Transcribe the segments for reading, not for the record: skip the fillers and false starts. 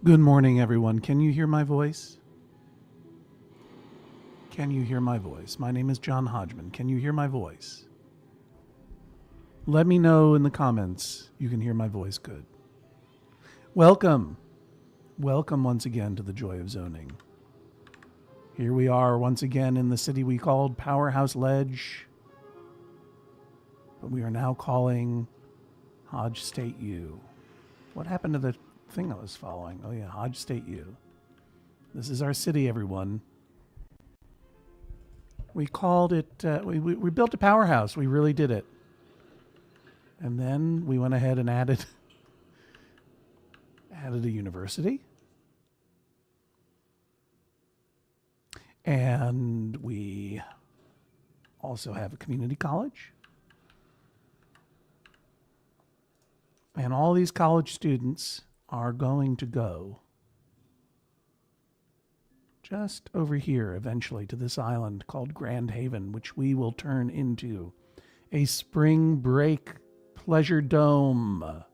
Good morning, everyone. Can you hear my voice? Can you hear my voice? My name is John Hodgman. Can you hear my voice? Let me know in the comments you can hear my voice good. Welcome. Welcome once again to the Joy of Zoning. Here we are once again in the city we called Powerhouse Ledge, but we are now calling Hodge State U. What happened to the thing I was following? Oh yeah, Hodge State U. This is our city, everyone. We called it, we built a powerhouse. We really did it. And then we went ahead and added a university. And we also have a community college. And all these college students are going to go just over here eventually to this island called Grand Haven, which we will turn into a spring break pleasure dome.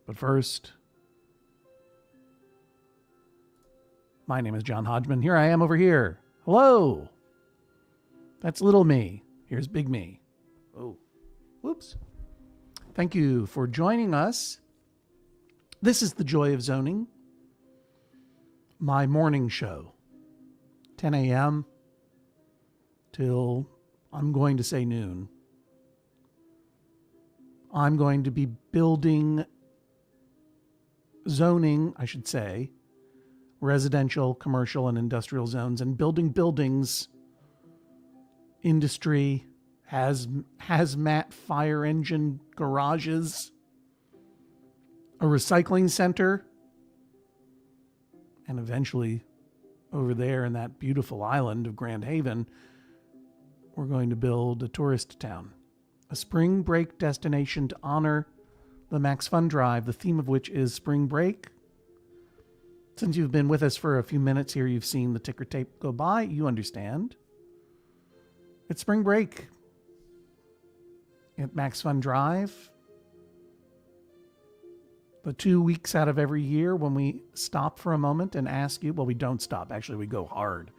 But first, my name is John Hodgman. Here I am over here. Hello. That's little me. Here's big me. Oh, whoops. Thank you for joining us. This is the Joy of Zoning, my morning show, 10 a.m. till I'm going to say noon. I'm going to be building zoning, I should say, residential, commercial, and industrial zones, and building buildings, industry, hazmat, fire engine garages, a recycling center, and eventually over there in that beautiful island of Grand Haven, we're going to build a tourist town, a spring break destination to honor the Max Fun Drive, the theme of which is spring break. Since you've been with us for a few minutes here, you've seen the ticker tape go by, you understand. It's spring break at Max Fun Drive. The 2 weeks out of every year when we stop for a moment and ask you, well, we don't stop. Actually, we go hard.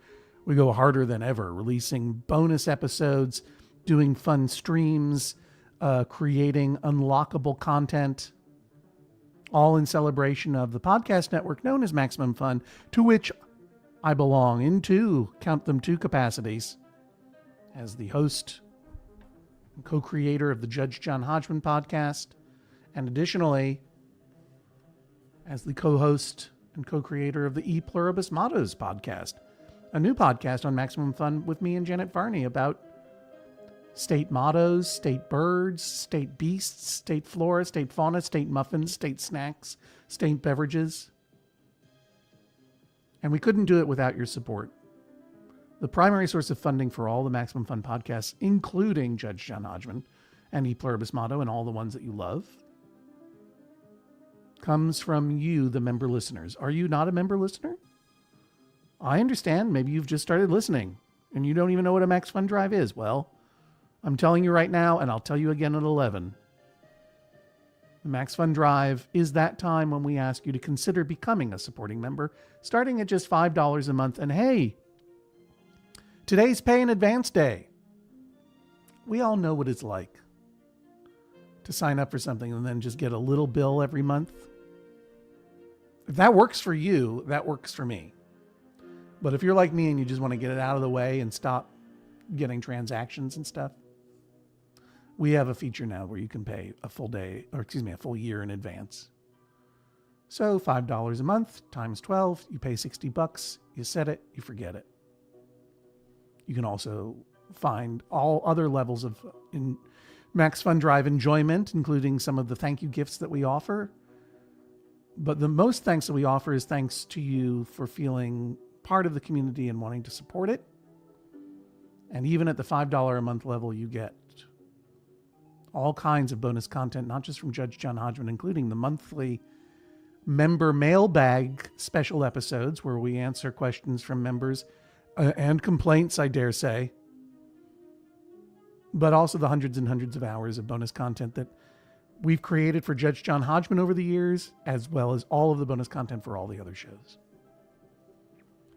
We go harder than ever, releasing bonus episodes, doing fun streams, creating unlockable content, all in celebration of the podcast network known as Maximum Fun, to which I belong in count them two capacities, as the host and co-creator of the Judge John Hodgman podcast, and additionally, as the co-host and co-creator of the E Pluribus Mottos podcast, a new podcast on Maximum Fun with me and Janet Varney about state mottos, state birds, state beasts, state flora, state fauna, state muffins, state snacks, state beverages. And we couldn't do it without your support. The primary source of funding for all the Maximum Fun podcasts, including Judge John Hodgman and E Pluribus Motto and all the ones that you love, comes from you, the member listeners. Are you not a member listener? I understand. Maybe you've just started listening and you don't even know what a Max Fun Drive is. Well, I'm telling you right now, and I'll tell you again at 11. The Max Fun Drive is that time when we ask you to consider becoming a supporting member, starting at just $5 a month. And hey, today's pay in advance day. We all know what it's like to sign up for something and then just get a little bill every month. If that works for you, that works for me. But if you're like me and you just want to get it out of the way and stop getting transactions and stuff, we have a feature now where you can pay a full year in advance. So $5 a month times 12, you pay $60. You set it, you forget it. You can also find all other levels of Max Fun Drive enjoyment, including some of the thank you gifts that we offer. But the most thanks that we offer is thanks to you for feeling part of the community and wanting to support it. And even at the $5 a month level, you get all kinds of bonus content, not just from Judge John Hodgman, including the monthly member mailbag special episodes where we answer questions from members and complaints, I dare say. but also the hundreds and hundreds of hours of bonus content that we've created for Judge John Hodgman over the years, as well as all of the bonus content for all the other shows.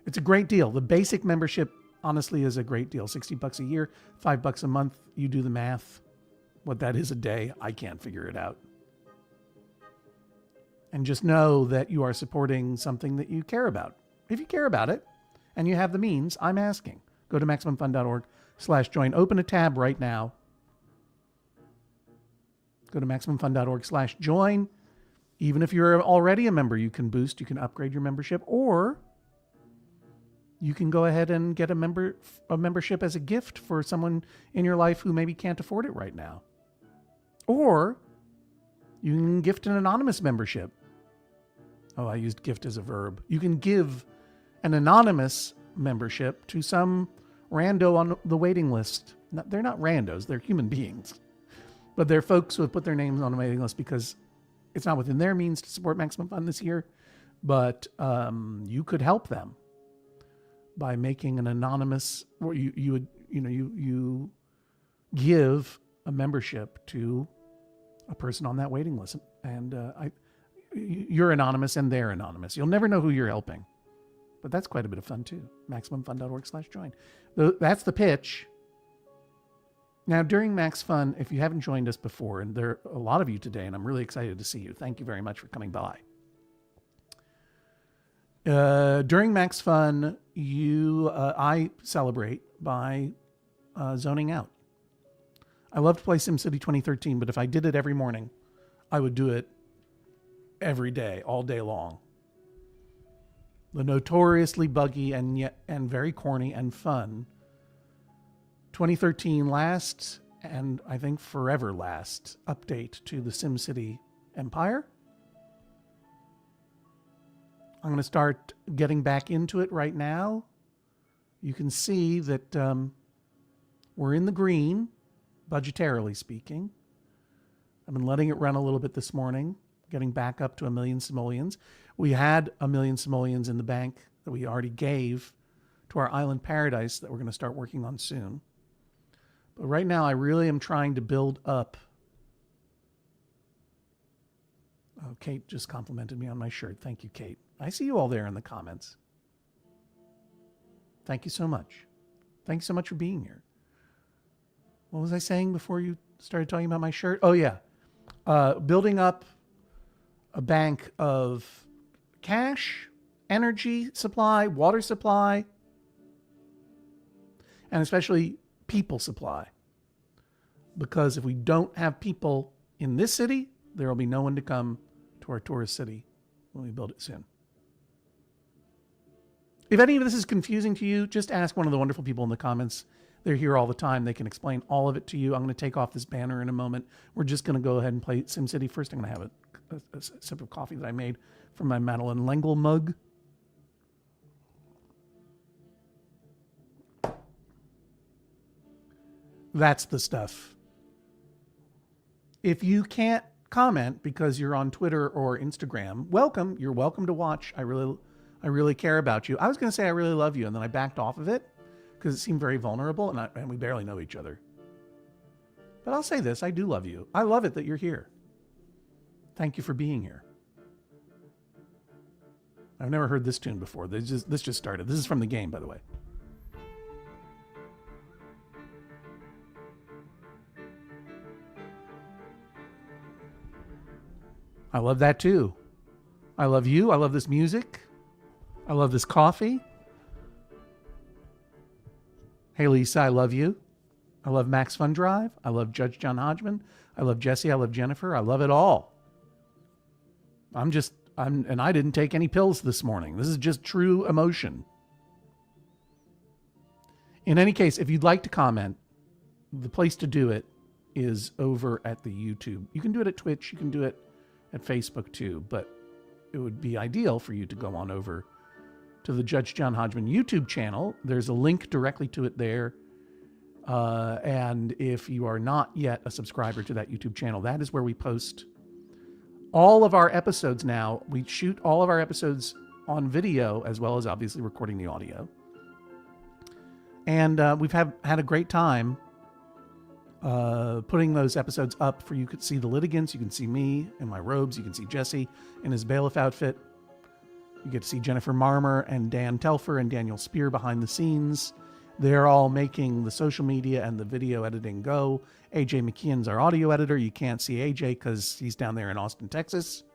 It's a great deal. The basic membership, honestly, is a great deal. $60 a year, $5 a month. You do the math. What that is a day, I can't figure it out. And just know that you are supporting something that you care about. If you care about it and you have the means, I'm asking. Go to MaximumFun.org/join. Open a tab right now. Go to MaximumFun.org/join. Even if you're already a member, you can boost, you can upgrade your membership, or you can go ahead and get a membership as a gift for someone in your life who maybe can't afford it right now. Or you can gift an anonymous membership. Oh, I used gift as a verb. You can give an anonymous membership to some rando on the waiting list. They're not randos, they're human beings. But they're folks who have put their names on the waiting list because it's not within their means to support Maximum Fun this year. But you could help them by making an anonymous, or you give a membership to a person on that waiting list, and you're anonymous and they're anonymous. You'll never know who you're helping, but that's quite a bit of fun too. MaximumFun.org/join. That's the pitch. Now, during Max Fun, if you haven't joined us before, and there are a lot of you today, and I'm really excited to see you. Thank you very much for coming by. During Max Fun, I celebrate by zoning out. I love to play SimCity 2013, but if I did it every morning, I would do it every day, all day long. The notoriously buggy and very corny and fun 2013 last, and I think forever last, update to the SimCity empire. I'm going to start getting back into it right now. You can see that we're in the green, budgetarily speaking. I've been letting it run a little bit this morning, getting back up to 1 million simoleons. We had 1 million simoleons in the bank that we already gave to our island paradise that we're going to start working on soon. But right now, I really am trying to build up. Oh, Kate just complimented me on my shirt. Thank you, Kate. I see you all there in the comments. Thank you so much. Thank you so much for being here. What was I saying before you started talking about my shirt? Oh, yeah. Building up a bank of cash, energy supply, water supply, and especially people supply. Because if we don't have people in this city, there will be no one to come to our tourist city when we build it soon. If any of this is confusing to you, just ask one of the wonderful people in the comments. They're here all the time. They can explain all of it to you. I'm going to take off this banner in a moment. We're just going to go ahead and play SimCity. First, I'm going to have a sip of coffee that I made from my Madeline L'Engle mug. That's the stuff. If you can't comment because you're on Twitter or Instagram, welcome. You're welcome to watch. I really care about you. I was going to say I really love you, and then I backed off of it because it seemed very vulnerable, and we barely know each other. But I'll say this, I do love you. I love it that you're here. Thank you for being here. I've never heard this tune before. This just started. This is from the game, by the way. I love that too. I love you. I love this music. I love this coffee. Hey, Lisa, I love you. I love Max Fun Drive. I love Judge John Hodgman. I love Jesse. I love Jennifer. I love it all. And I didn't take any pills this morning. This is just true emotion. In any case, if you'd like to comment, the place to do it is over at the YouTube. You can do it at Twitch. You can do it at Facebook too, but it would be ideal for you to go on over to the Judge John Hodgman YouTube channel. There's a link directly to it there. And if you are not yet a subscriber to that YouTube channel, that is where we post all of our episodes now. We shoot all of our episodes on video, as well as obviously recording the audio. And we've had a great time putting those episodes up for you could see the litigants. You can see me in my robes. You can see Jesse in his bailiff outfit. You get to see Jennifer Marmer and Dan Telfer and Daniel Spear behind the scenes. They're all making the social media and the video editing go. AJ McKeon's our audio editor. You can't see AJ because he's down there in Austin, Texas.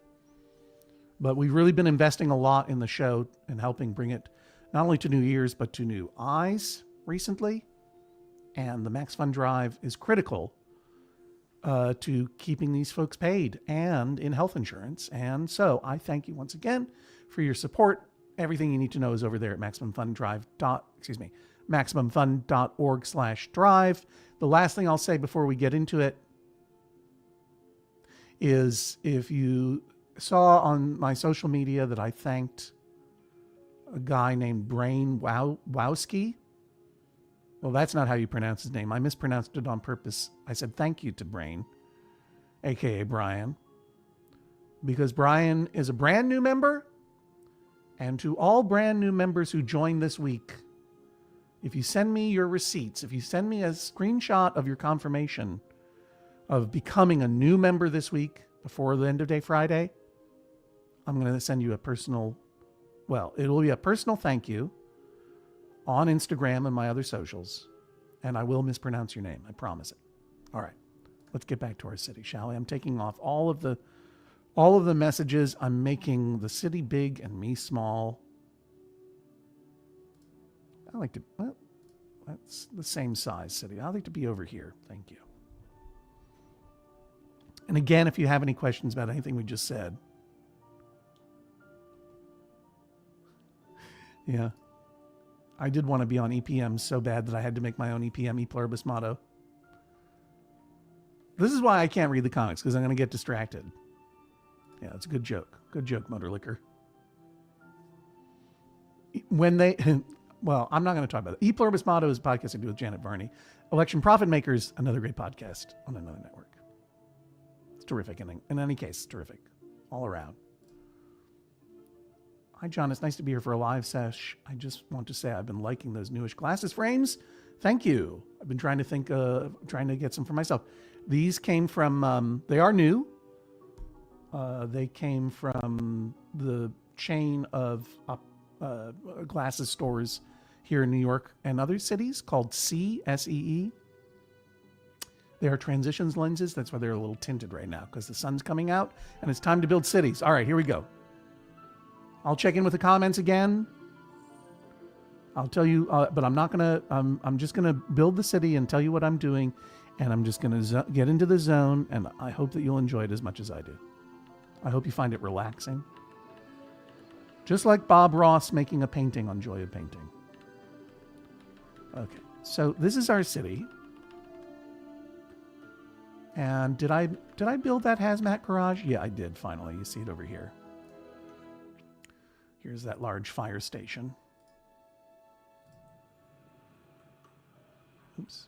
But we've really been investing a lot in the show and helping bring it not only to new ears, but to new eyes recently. And the Max Fun Drive is critical to keeping these folks paid and in health insurance. And so I thank you once again for your support. Everything you need to know is over there at MaximumFun.org/drive. The last thing I'll say before we get into it is if you saw on my social media that I thanked a guy named Brain Wowski. Well, that's not how you pronounce his name. I mispronounced it on purpose. I said thank you to Brain, a.k.a. Brian, because Brian is a brand new member. And to all brand new members who joined this week, if you send me your receipts, if you send me a screenshot of your confirmation of becoming a new member this week before the end of day Friday, I'm going to send you a personal, it'll be a personal thank you on Instagram and my other socials. And I will mispronounce your name. I promise it. All right, let's get back to our city, shall we? I'm taking off all of the messages. I'm making the city big and me small. That's the same size city. I like to be over here. Thank you. And again, if you have any questions about anything we just said. Yeah. I did want to be on EPM so bad that I had to make my own EPM, E Pluribus Motto. This is why I can't read the comics, because I'm going to get distracted. Yeah, it's a good joke. Good joke, Motor Liquor. When they... Well, I'm not going to talk about it. E Pluribus Motto is a podcast I do with Janet Varney. Election Profit Makers, another great podcast on another network. It's terrific. In any case, it's terrific. All around. Hi, John. It's nice to be here for a live sesh. I just want to say I've been liking those newish glasses frames. Thank you. I've been trying to get some for myself. These came from, they are new. They came from the chain of glasses stores here in New York and other cities called SEE. They are transitions lenses. That's why they're a little tinted right now, because the sun's coming out and it's time to build cities. All right, here we go. I'll check in with the comments again. I'll tell you, but I'm not going to, I'm just going to build the city and tell you what I'm doing. And I'm just going to get into the zone. And I hope that you'll enjoy it as much as I do. I hope you find it relaxing. Just like Bob Ross making a painting on Joy of Painting. Okay, so this is our city. And did I build that hazmat garage? Yeah, I did finally. You see it over here. Here's that large fire station. Oops.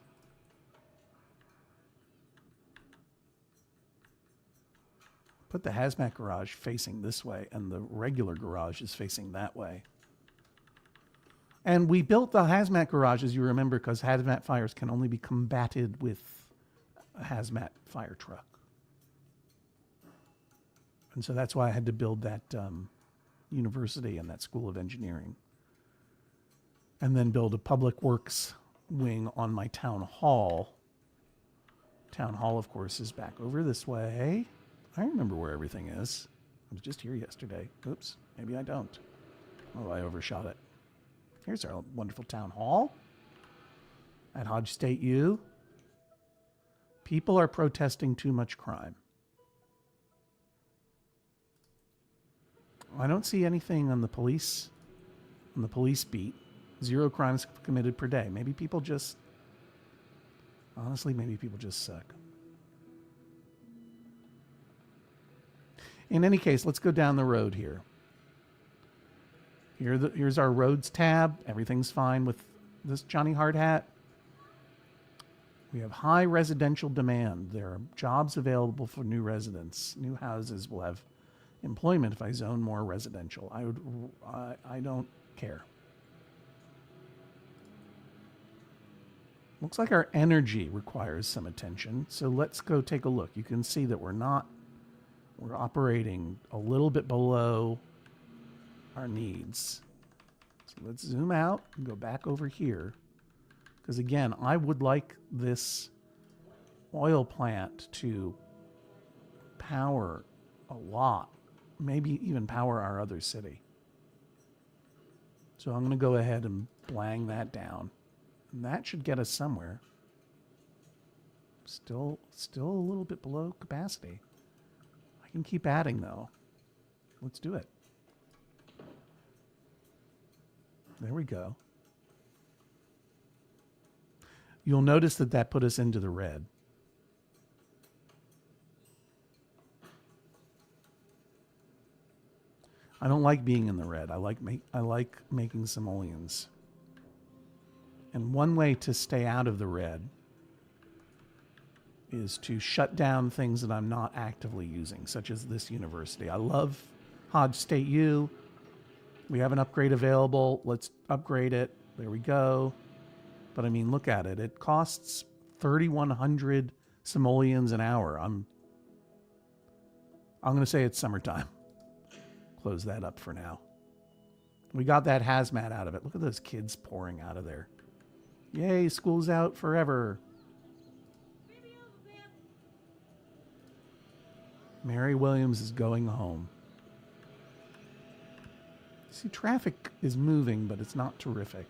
Put the hazmat garage facing this way, and the regular garage is facing that way. And we built the hazmat garage, as you remember, because hazmat fires can only be combated with a hazmat fire truck. And so that's why I had to build that university and that school of engineering. And then build a public works wing on my town hall. Town hall, of course, is back over this way. I remember where everything is. I was just here yesterday. Oops, maybe I don't. Oh, I overshot it. Here's our wonderful town hall at Hodge State U. People are protesting too much crime. I don't see anything on the police beat. 0 crimes committed per day. Maybe people just suck. In any case, let's go down the road here. Here's our roads tab. Everything's fine with this Johnny Hard Hat. We have high residential demand. There are jobs available for new residents. New houses will have employment if I zone more residential. I don't care. Looks like our energy requires some attention. So let's go take a look. You can see that we're operating a little bit below our needs. So let's zoom out and go back over here. Because again, I would like this oil plant to power a lot. Maybe even power our other city. So I'm going to go ahead and blang that down. And that should get us somewhere. Still a little bit below capacity. I can keep adding though. Let's do it. There we go. You'll notice that that put us into the red. I don't like being in the red. I like making simoleons. And one way to stay out of the red is to shut down things that I'm not actively using, such as this university. I love Hodge State U. We have an upgrade available. Let's upgrade it. There we go. But I mean, look at it. It costs 3,100 simoleons an hour. I'm going to say it's summertime. Close that up for now. We got that hazmat out of it. Look at those kids pouring out of there. Yay, school's out forever. Mary Williams is going home. See, traffic is moving, but it's not terrific.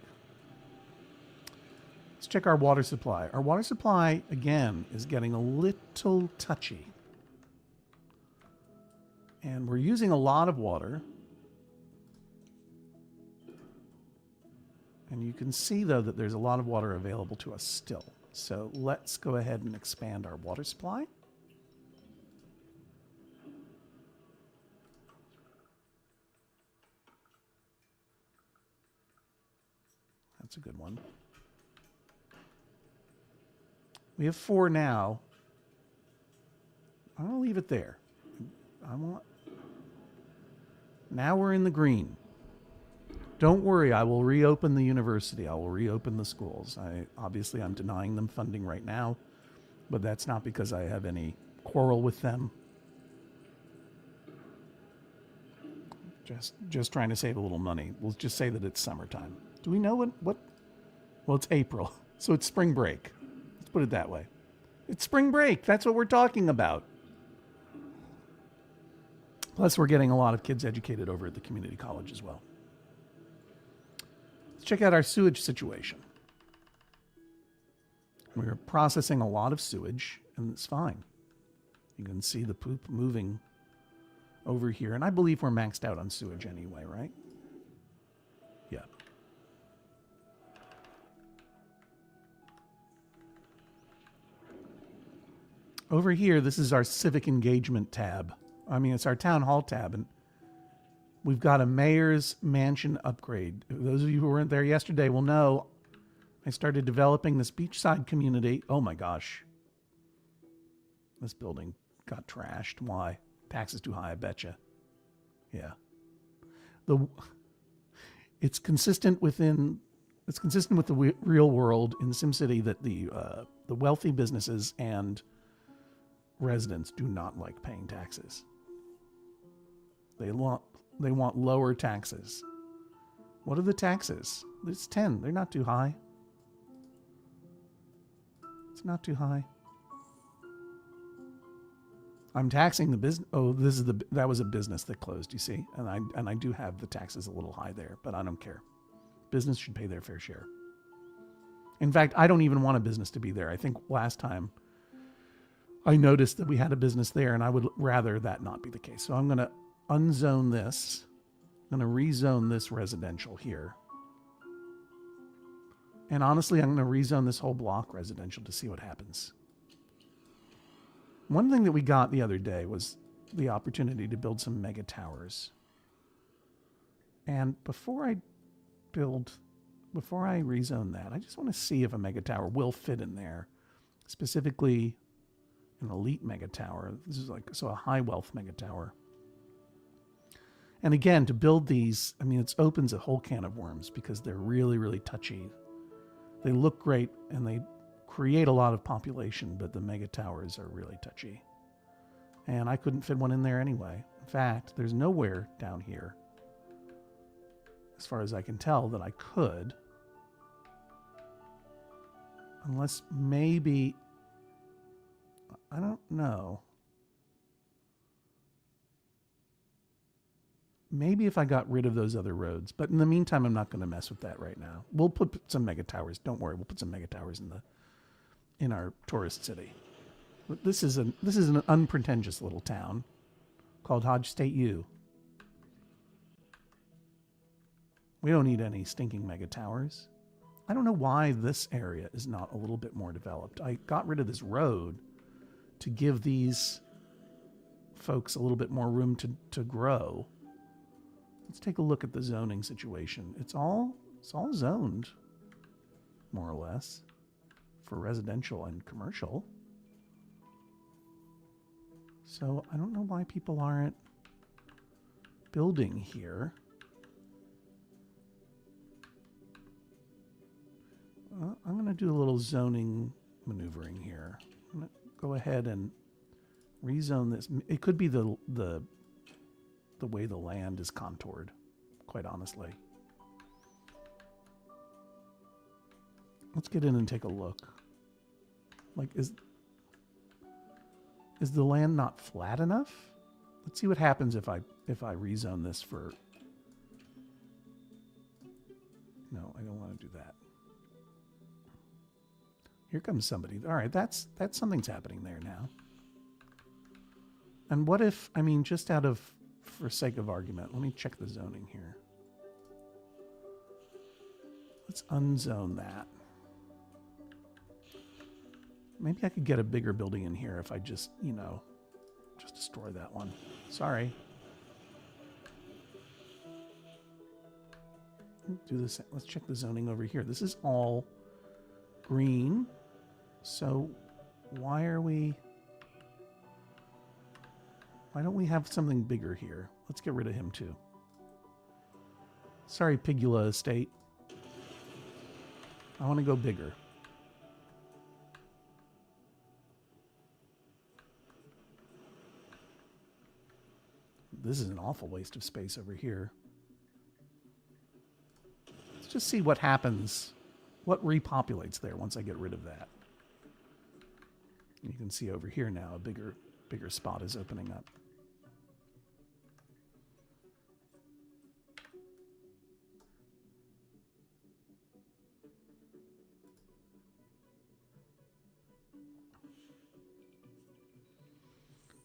Let's check our water supply. Our water supply, again, is getting a little touchy. And we're using a lot of water. And you can see, though, that there's a lot of water available to us still. So let's go ahead and expand our water supply. That's a good one. We have 4 now. I'm going to leave it there. Now we're in the green. Don't worry, I will reopen the university. I will reopen the schools. Obviously, I'm denying them funding right now, but that's not because I have any quarrel with them. Just trying to save a little money. We'll just say that it's summertime. Do we know what? Well, it's April, so it's spring break. Let's put it that way. It's spring break. That's what we're talking about. Plus, we're getting a lot of kids educated over at the community college as well. Let's check out our sewage situation. We're processing a lot of sewage, and it's fine. You can see the poop moving over here. And I believe we're maxed out on sewage anyway, right? Yeah. Over here, this is our civic engagement tab. I mean, it's our town hall tab, and we've got a mayor's mansion upgrade. Those of you who weren't there yesterday will know I started developing this beachside community. Oh my gosh. This building got trashed. Why? Tax is too high, I betcha. Yeah. It's consistent with the real world in SimCity that the wealthy businesses and residents do not like paying taxes. They want lower taxes. What are the taxes? It's 10. They're not too high. It's not too high. I'm taxing the business. Oh, that was a business that closed, you see. And I do have the taxes a little high there, but I don't care. Business should pay their fair share. In fact, I don't even want a business to be there. I think last time I noticed that we had a business there, and I would rather that not be the case. So I'm going to unzone this. I'm going to rezone this residential here. And honestly, I'm going to rezone this whole block residential to see what happens. One thing that we got the other day was the opportunity to build some mega towers. And before I rezone that, I just want to see if a mega tower will fit in there. Specifically, an elite mega tower. This is a high wealth mega tower. And again, to build these, I mean, it opens a whole can of worms because they're really, really touchy. They look great and create a lot of population, but the mega towers are really touchy. And I couldn't fit one in there anyway. In fact, there's nowhere down here, as far as I can tell, that I could. Unless maybe, I don't know. Maybe if I got rid of those other roads. But in the meantime, I'm not going to mess with that right now. We'll put some mega towers. Don't worry, we'll put some mega towers in our tourist city. But this is an unpretentious little town called Hodgtona U. We don't need any stinking mega towers. I don't know why this area is not a little bit more developed. I got rid of this road to give these folks a little bit more room to grow. Let's take a look at the zoning situation. It's all zoned, more or less, for residential and commercial. So I don't know why people aren't building here. I'm going to do a little zoning maneuvering here. I'm going to go ahead and rezone this. It could be the way the land is contoured, quite honestly. Let's get in and take a look. Like, is the land not flat enough? Let's see what happens if I rezone this for... No, I don't want to do that. Here comes somebody. All right, that's something's happening there now. And what if, I mean, just for sake of argument, let me check the zoning here. Let's unzone that. Maybe I could get a bigger building in here if I just destroy that one. Sorry. Do this. Let's check the zoning over here. This is all green. So why don't we have something bigger here? Let's get rid of him too. Sorry, Pigula Estate. I want to go bigger. This is an awful waste of space over here. Let's just see what happens, what repopulates there once I get rid of that. You can see over here now a bigger spot is opening up.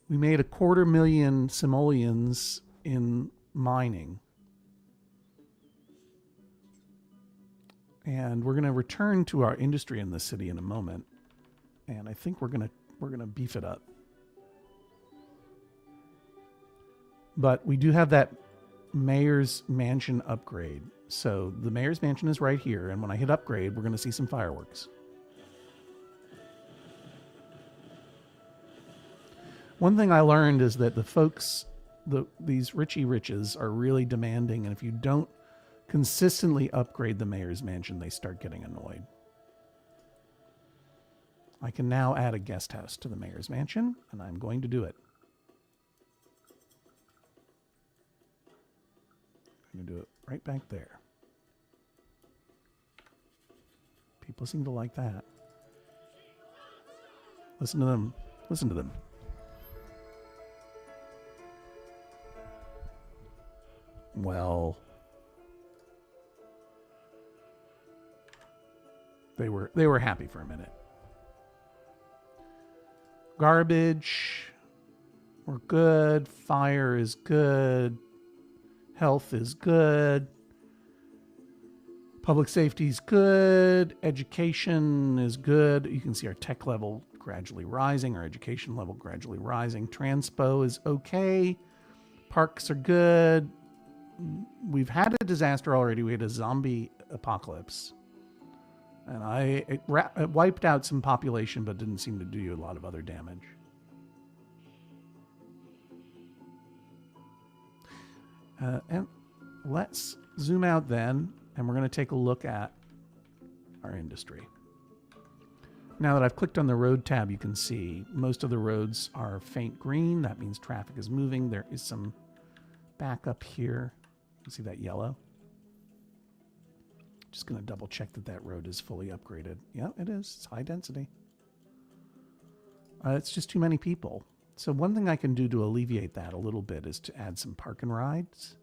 We made 250,000 simoleons in mining. And we're going to return to our industry in the city in a moment. And I think we're going to beef it up. But we do have that mayor's mansion upgrade. So the mayor's mansion is right here, and when I hit upgrade, we're going to see some fireworks. One thing I learned is that the folks, these Richie Riches are really demanding, and if you don't consistently upgrade the mayor's mansion, they start getting annoyed. I can now add a guest house to the mayor's mansion, and I'm going to do it. I'm going to do it right back there. People seem to like that. Listen to them. Listen to them. Well, they were happy for a minute. Garbage, we're good. Fire is good. Health is good. Public safety is good. Education is good. You can see our tech level gradually rising, our education level gradually rising. Transpo is okay. Parks are good. We've had a disaster already. We had a zombie apocalypse. And it wiped out some population, but didn't seem to do a lot of other damage. And let's zoom out then, and we're going to take a look at our industry. Now that I've clicked on the road tab, you can see most of the roads are faint green. That means traffic is moving. There is some backup here. You see that yellow? Just going to double check that that road is fully upgraded. Yeah, it is. It's high density. It's just too many people. So one thing I can do to alleviate that a little bit is to add some park and rides.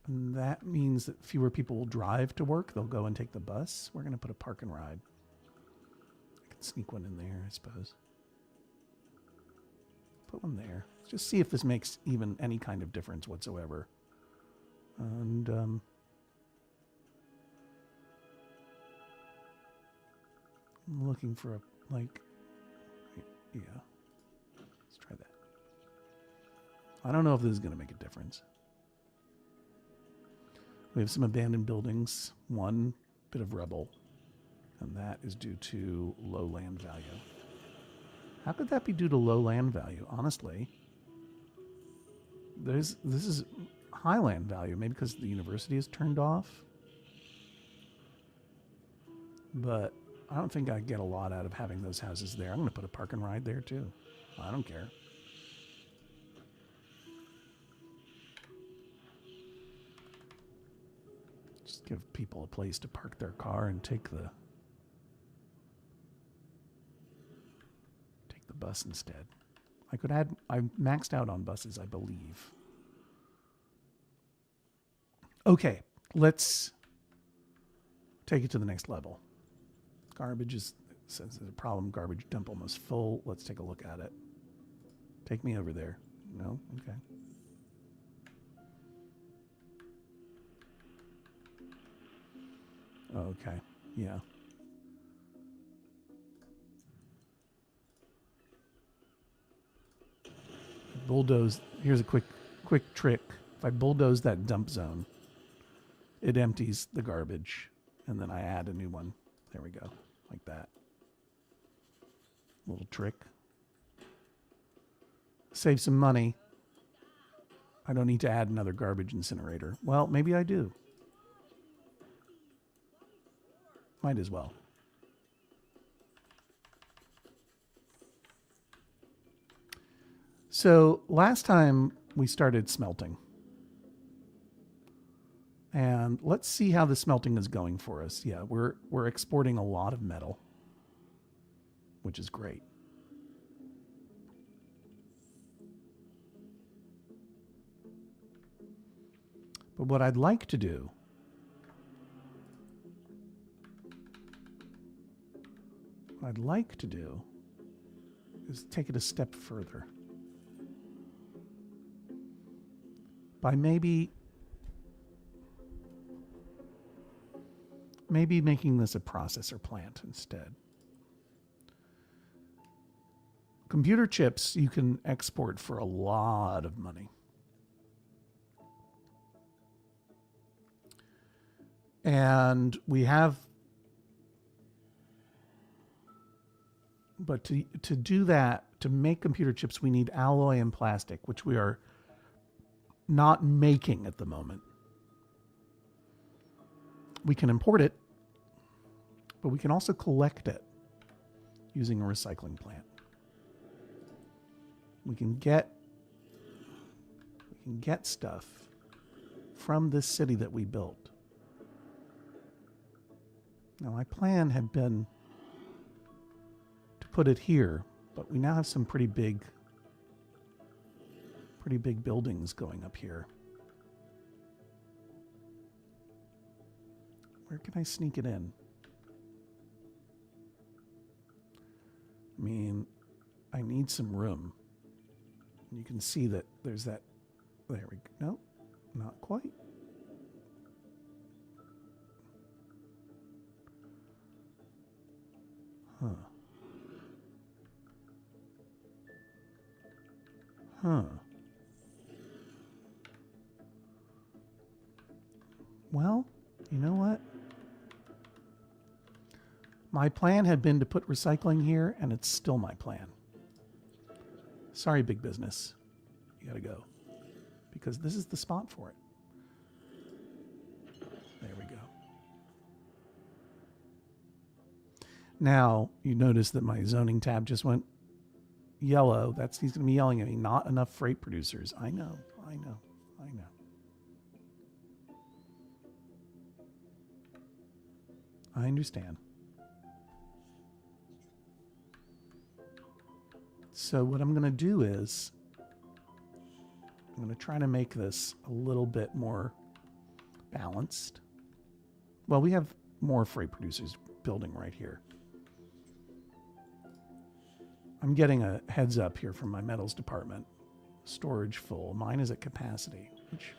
And that means that fewer people will drive to work. They'll go and take the bus. We're going to put a park and ride. I can sneak one in there, I suppose. Put one there. Just see if this makes even any kind of difference whatsoever. And I'm looking for a, like, yeah. Let's try that. I don't know if this is going to make a difference. We have some abandoned buildings, one bit of rubble, and that is due to low land value. How could that be due to low land value? Honestly, this is high land value, maybe because the university is turned off. But I don't think I get a lot out of having those houses there. I'm going to put a park and ride there too. I don't care. Just give people a place to park their car and take the bus instead. I could add, I maxed out on buses, I believe. Okay, let's take it to the next level. Garbage is, says there's a problem, garbage dump almost full. Let's take a look at it. Take me over there. No? Okay. Okay, yeah. Bulldoze, here's a quick trick. If I bulldoze that dump zone, it empties the garbage, and then I add a new one. There we go, like that. Little trick. Save some money. I don't need to add another garbage incinerator. Well, maybe I do. Might as well. So last time we started smelting. And let's see how the smelting is going for us. Yeah, we're exporting a lot of metal, which is great. But what I'd like to do is take it a step further. By maybe making this a processor plant instead. Computer chips you can export for a lot of money. And we have, but to do that, to make computer chips, we need alloy and plastic, which we are not making at the moment. We can import it, but we can also collect it using a recycling plant. We can get stuff from this city that we built. Now, my plan had been to put it here, but we now have some pretty big buildings going up here. Where can I sneak it in? I mean, I need some room. You can see that there's that. There we go. No, not quite. Huh. Huh. Well, you know what? My plan had been to put recycling here, and it's still my plan. Sorry, big business. You gotta go. Because this is the spot for it. Now, you notice that my zoning tab just went yellow. He's going to be yelling at me. Not enough freight producers. I know. I understand. So what I'm going to do is I'm going to try to make this a little bit more balanced. Well, we have more freight producers building right here. I'm getting a heads up here from my metals department. Storage full. Mine is at capacity, which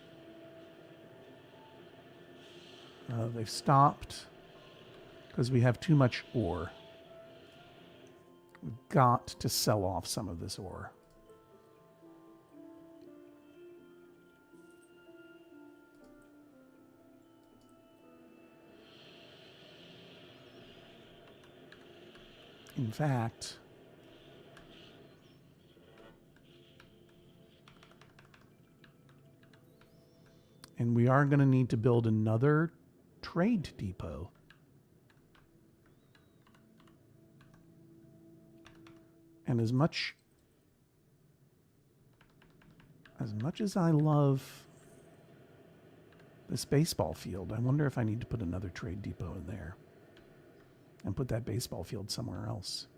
they've stopped because we have too much ore. We've got to sell off some of this ore. In fact, and we are going to need to build another trade depot. And as much as I love this baseball field, I wonder if I need to put another trade depot in there and put that baseball field somewhere else.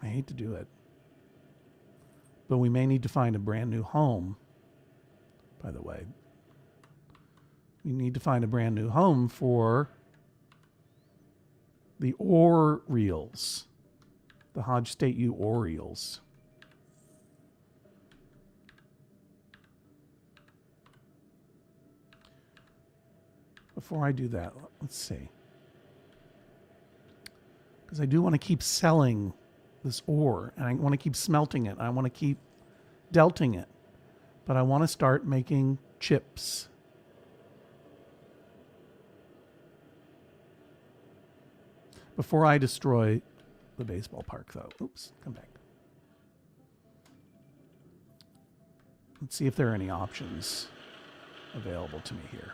I hate to do it, but we may need to find a brand new home. By the way, we need to find a brand new home for the Orioles, the Hodgtona Orioles. Before I do that, let's see. Because I do want to keep selling this ore, and I want to keep smelting it. I want to keep delting it. But I want to start making chips. Before I destroy the baseball park, though. Oops, come back. Let's see if there are any options available to me here.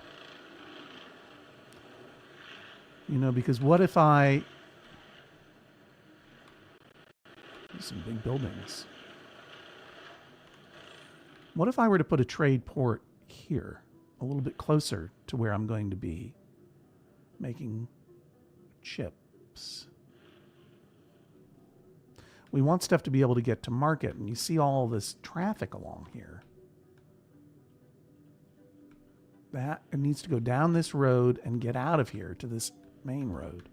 You know, because what if I... Some big buildings. What if I were to put a trade port here, a little bit closer to where I'm going to be making chips? We want stuff to be able to get to market, and you see all this traffic along here. That it needs to go down this road and get out of here to this main road.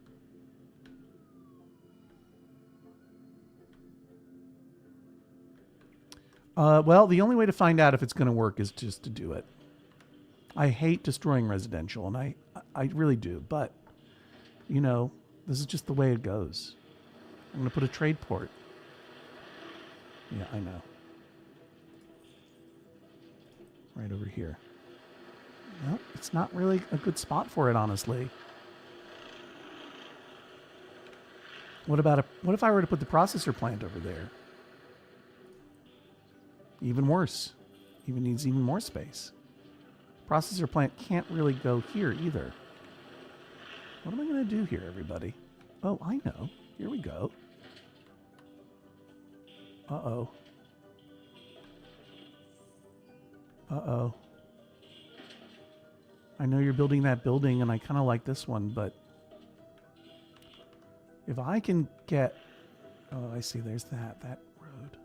Well, the only way to find out if it's going to work is just to do it. I hate destroying residential, and I really do. But, you know, this is just the way it goes. I'm going to put a trade port. Yeah, I know. Right over here. Well, it's not really a good spot for it, honestly. What if I were to put the processor plant over there? Even worse. Even needs even more space. Processor plant can't really go here either. What am I going to do here, everybody? Oh, I know. Here we go. Uh-oh. Uh-oh. I know you're building that building, and I kind of like this one, but if I can get... Oh, I see. There's that road.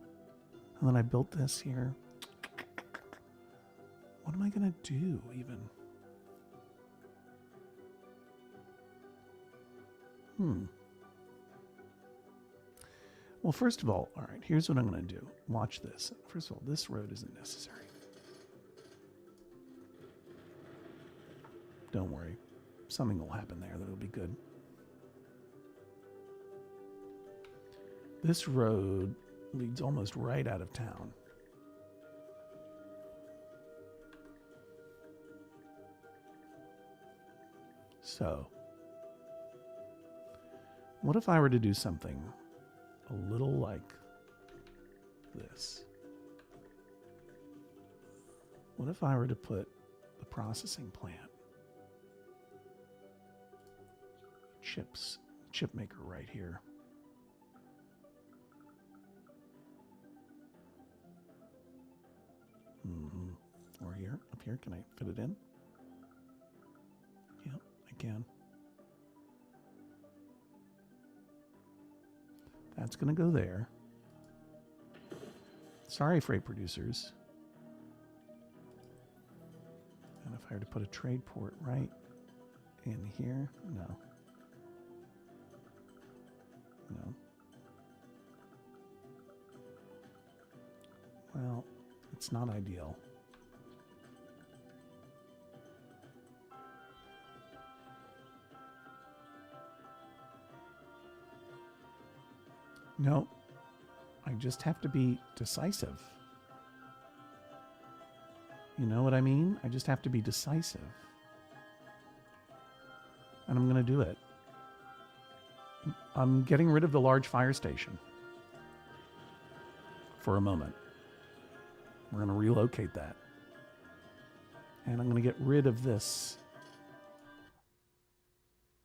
And then I built this here. What am I going to do, even? Well, first of all right, here's what I'm going to do. Watch this. First of all, this road isn't necessary. Don't worry. Something will happen there that'll be good. This road leads almost right out of town. So, what if I were to do something a little like this? What if I were to put the processing plant chip maker right here. Or here, up here. Can I fit it in? Yeah, I can. That's going to go there. Sorry, freight producers. And if I were to put a trade port right in here, no. No. Well, it's not ideal. No, I just have to be decisive. You know what I mean? I just have to be decisive. And I'm going to do it. I'm getting rid of the large fire station for a moment. We're going to relocate that. And I'm going to get rid of this.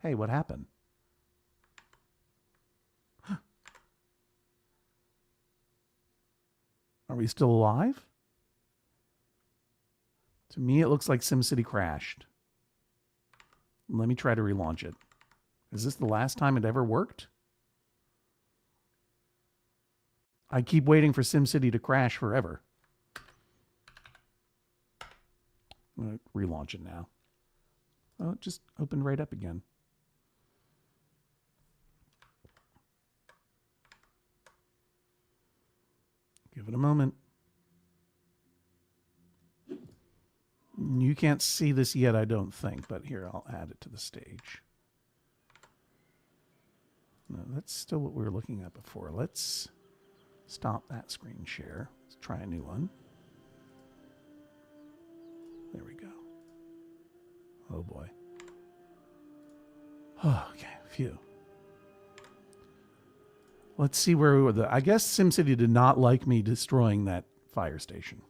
Hey, what happened? Are we still alive? To me, it looks like SimCity crashed. Let me try to relaunch it. Is this the last time it ever worked? I keep waiting for SimCity to crash forever. I'm going to relaunch it now. Oh, it just opened right up again. Give it a moment. You can't see this yet, I don't think, but here, I'll add it to the stage. No, that's still what we were looking at before. Let's stop that screen share. Let's try a new one. There we go. Oh boy. Oh, okay, phew. Let's see where we were. I guess SimCity did not like me destroying that fire station.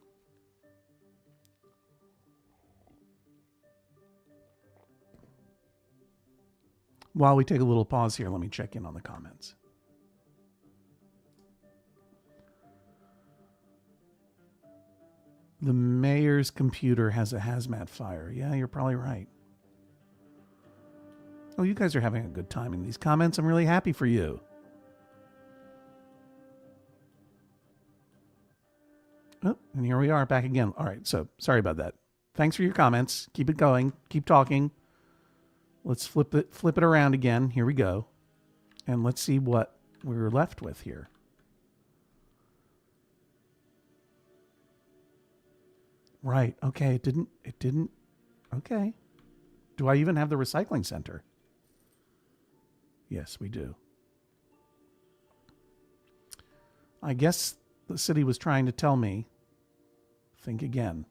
While we take a little pause here, let me check in on the comments. The mayor's computer has a hazmat fire. Yeah, you're probably right. Oh, you guys are having a good time in these comments. I'm really happy for you. Oh, and here we are back again. All right, so sorry about that. Thanks for your comments. Keep it going. Keep talking. Let's flip it around again. Here we go. And let's see what we're left with here. Right. Okay, it didn't. Okay. Do I even have the recycling center? Yes, we do. I guess the city was trying to tell me, think again.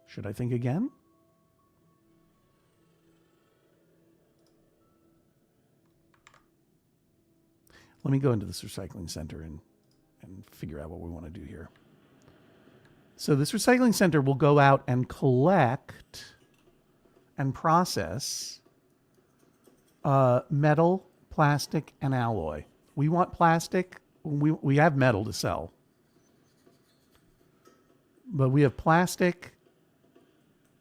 Should I think again? Let me go into this recycling center and figure out what we want to do here. So this recycling center will go out and collect and process metal, plastic, and alloy. We want plastic. We have metal to sell. But we have plastic.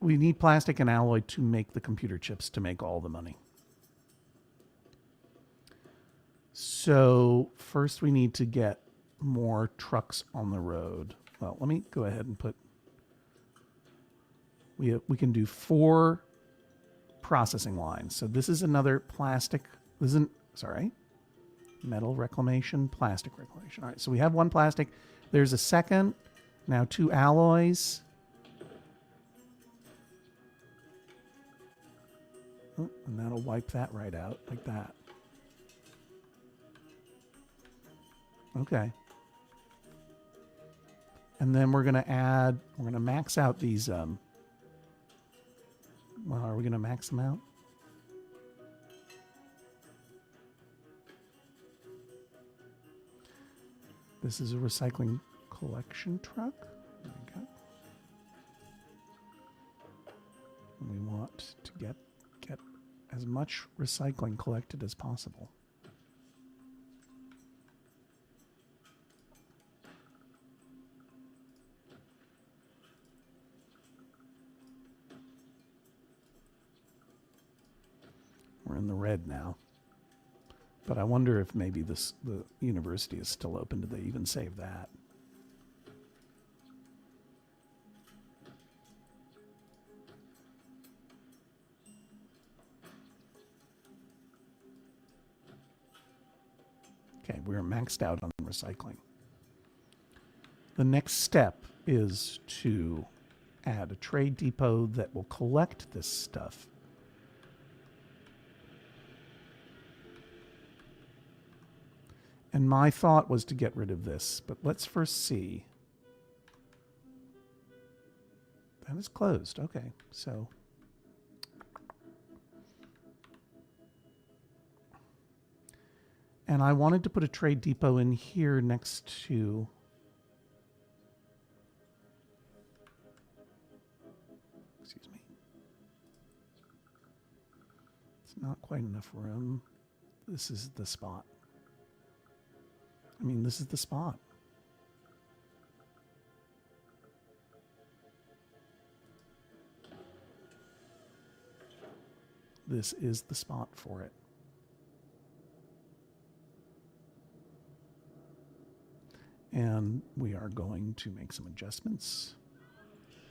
We need plastic and alloy to make the computer chips to make all the money. So first we need to get more trucks on the road. Well, let me go ahead and put, we can do 4 processing lines. So this is another plastic, metal reclamation, plastic reclamation. All right, so we have 1 plastic. There's a second, now 2 alloys. Oh, and that'll wipe that right out like that. Okay. And then we're going to max out these, well, are we going to max them out? This is a recycling collection truck. There we go. And we want to get as much recycling collected as possible. We're in the red now. But I wonder if maybe the university is still open. Do they even save that? Okay, we're maxed out on recycling. The next step is to add a trade depot that will collect this stuff. And my thought was to get rid of this, but let's first see. That is closed. Okay, so. And I wanted to put a trade depot in here next to. Excuse me. It's not quite enough room. This is the spot. I mean, this is the spot. This is the spot for it. And we are going to make some adjustments.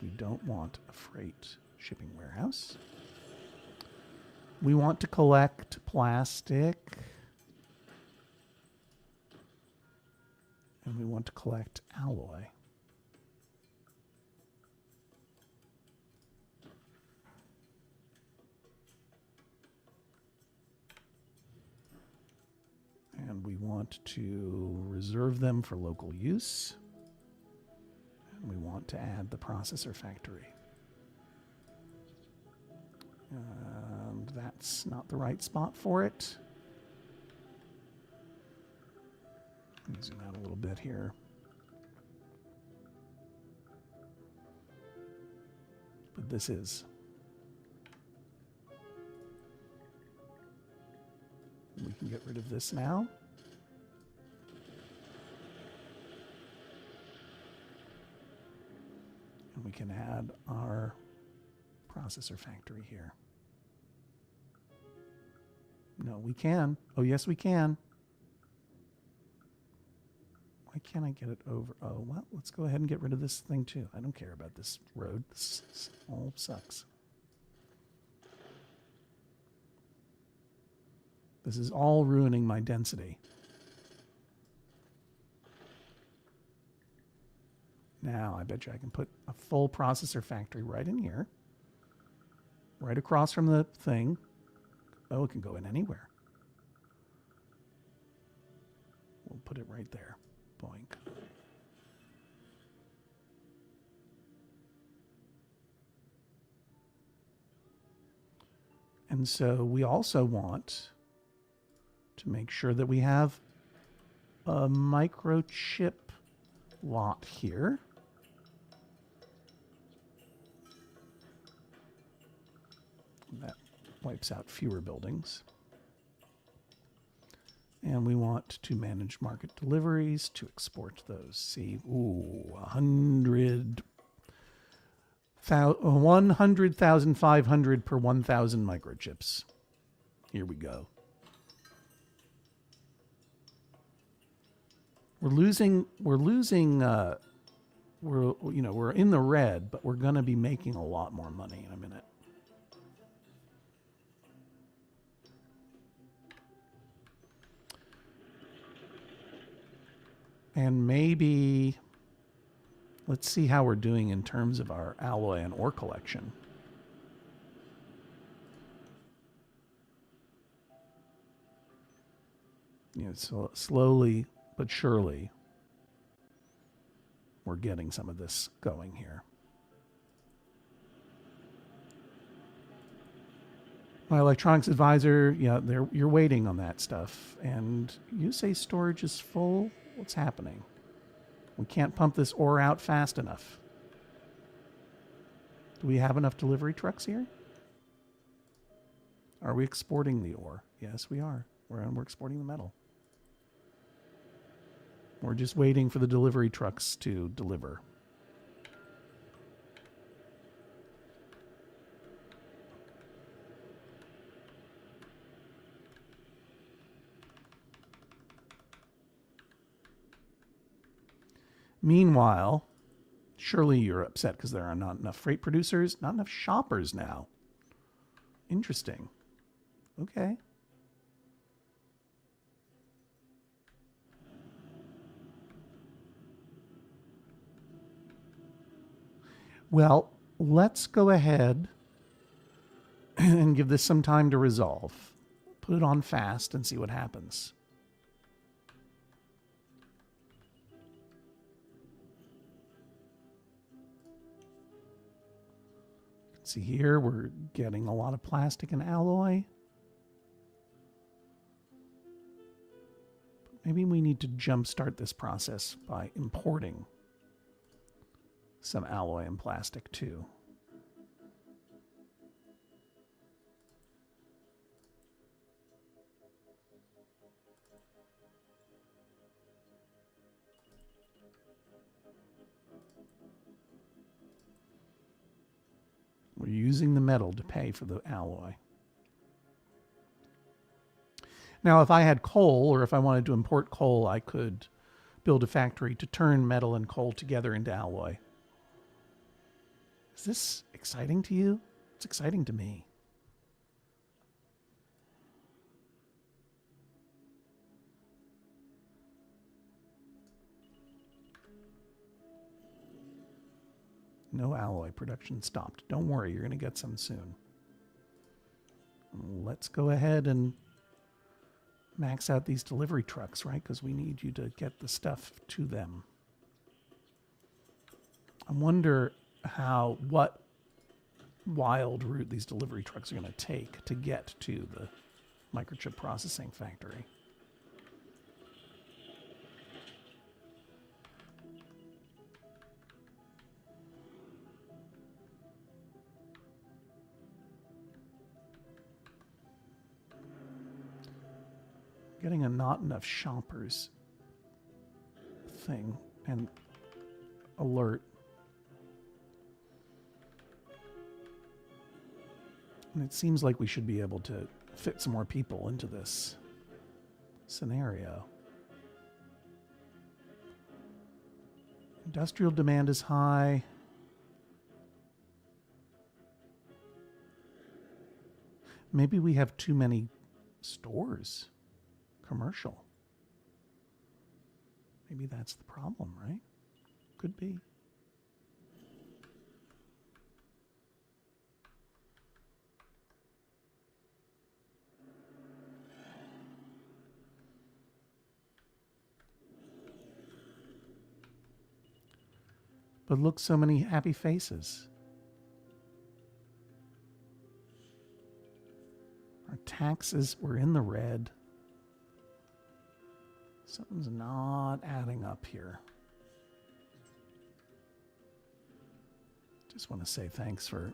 We don't want a freight shipping warehouse. We want to collect plastic. And we want to collect alloy. And we want to reserve them for local use. And we want to add the processor factory. And that's not the right spot for it. Let me zoom out a little bit here. But this is. We can get rid of this now. And we can add our processor factory here. No, we can. Oh, yes, we can. Why can't I get it over? Oh, well, let's go ahead and get rid of this thing too. I don't care about this road. This all sucks. This is all ruining my density. Now, I bet you I can put a full processor factory right in here. Right across from the thing. Oh, it can go in anywhere. We'll put it right there. Boink. And so we also want to make sure that we have a microchip lot here. That wipes out fewer buildings. And we want to manage market deliveries to export those. See, ooh, 100,500 per 1,000 microchips. Here we go. We're in the red, but we're going to be making a lot more money in a minute. And maybe, let's see how we're doing in terms of our alloy and ore collection. You know, so slowly but surely, we're getting some of this going here. My electronics advisor, yeah, you're waiting on that stuff. And you say storage is full? What's happening? We can't pump this ore out fast enough. Do we have enough delivery trucks here? Are we exporting the ore? Yes, we are. We're exporting the metal. We're just waiting for the delivery trucks to deliver. Meanwhile, surely you're upset because there are not enough freight producers, not enough shoppers now. Interesting. Okay. Well, let's go ahead and give this some time to resolve. Put it on fast and see what happens. See here, we're getting a lot of plastic and alloy. But maybe we need to jumpstart this process by importing some alloy and plastic too. We're using the metal to pay for the alloy. Now, if I had coal, or if I wanted to import coal, I could build a factory to turn metal and coal together into alloy. Is this exciting to you? It's exciting to me. No alloy production stopped. Don't worry, you're going to get some soon. Let's go ahead and max out these delivery trucks, right? Because we need you to get the stuff to them. I wonder what wild route these delivery trucks are going to take to get to the microchip processing factory. Getting a not enough shoppers thing and alert. And it seems like we should be able to fit some more people into this scenario. Industrial demand is high. Maybe we have too many stores. Commercial. Maybe that's the problem, right? Could be. But look, so many happy faces. Our taxes were in the red. Something's not adding up here. Just want to say thanks for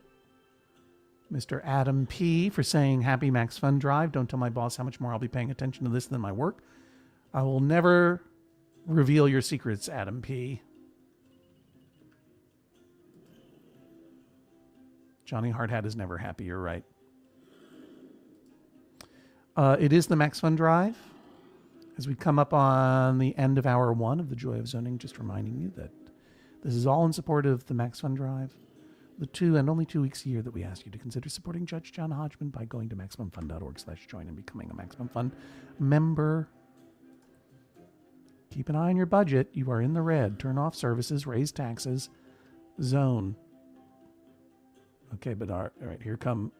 Mr. Adam P. for saying happy Max Fun Drive. Don't tell my boss how much more I'll be paying attention to this than my work. I will never reveal your secrets, Adam P. Johnny Hardhat is never happy, you're right. It is the Max Fun Drive. As we come up on the end of hour 1 of the Joy of Zoning, just reminding you that this is all in support of the Max Fun Drive, the only 2 weeks a year that we ask you to consider supporting Judge John Hodgman by going to MaximumFun.org/join and becoming a Maximum Fun member. Keep an eye on your budget. You are in the red. Turn off services, raise taxes, zone. Okay, but all right, here come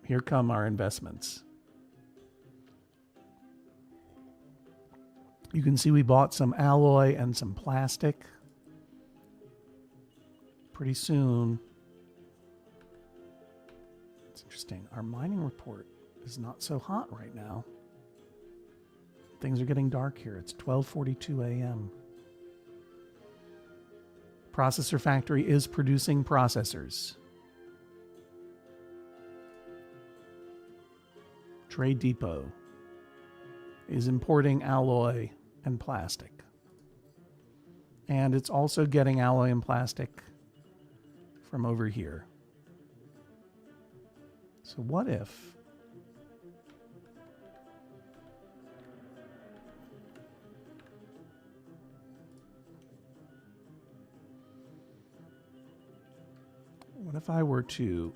our investments. You can see we bought some alloy and some plastic. Pretty soon. It's interesting. Our mining report is not so hot right now. Things are getting dark here. It's 12:42 a.m. Processor factory is producing processors. Trade Depot is importing alloy and plastic. And it's also getting alloy and plastic from over here. So what if I were to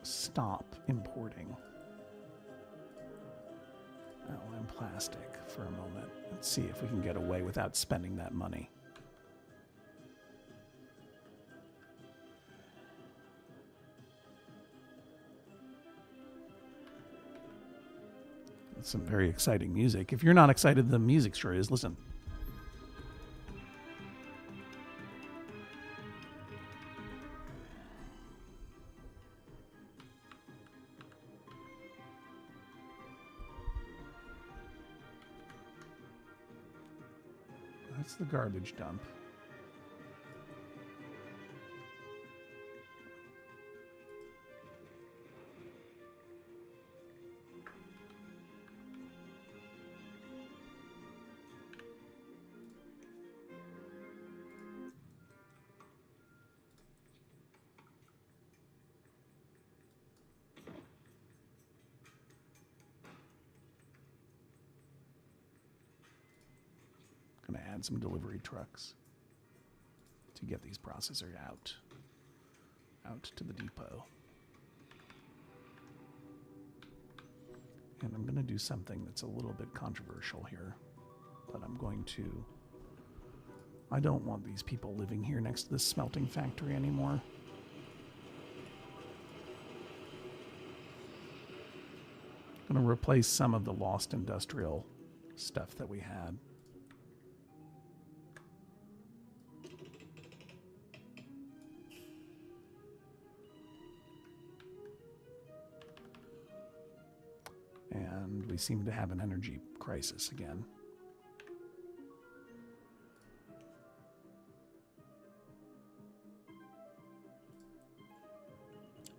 stop importing alloy and plastic for a moment? Let's see if we can get away without spending that money. It's some very exciting music. If you're not excited, the music sure is. Listen. That's the garbage dump. Going to add some delivery trucks to get these processors out to the depot. And I'm going to do something that's a little bit controversial here, but I don't want these people living here next to this smelting factory anymore. I'm going to replace some of the lost industrial stuff that we had. And we seem to have an energy crisis again.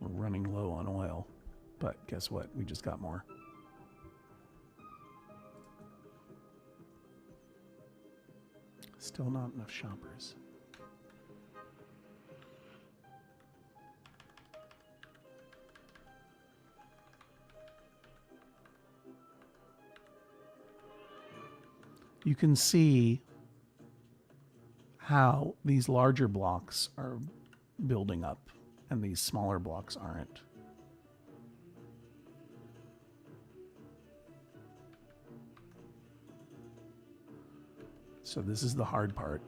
We're running low on oil, but guess what? We just got more. Still not enough shoppers. You can see how these larger blocks are building up and these smaller blocks aren't. So this is the hard part.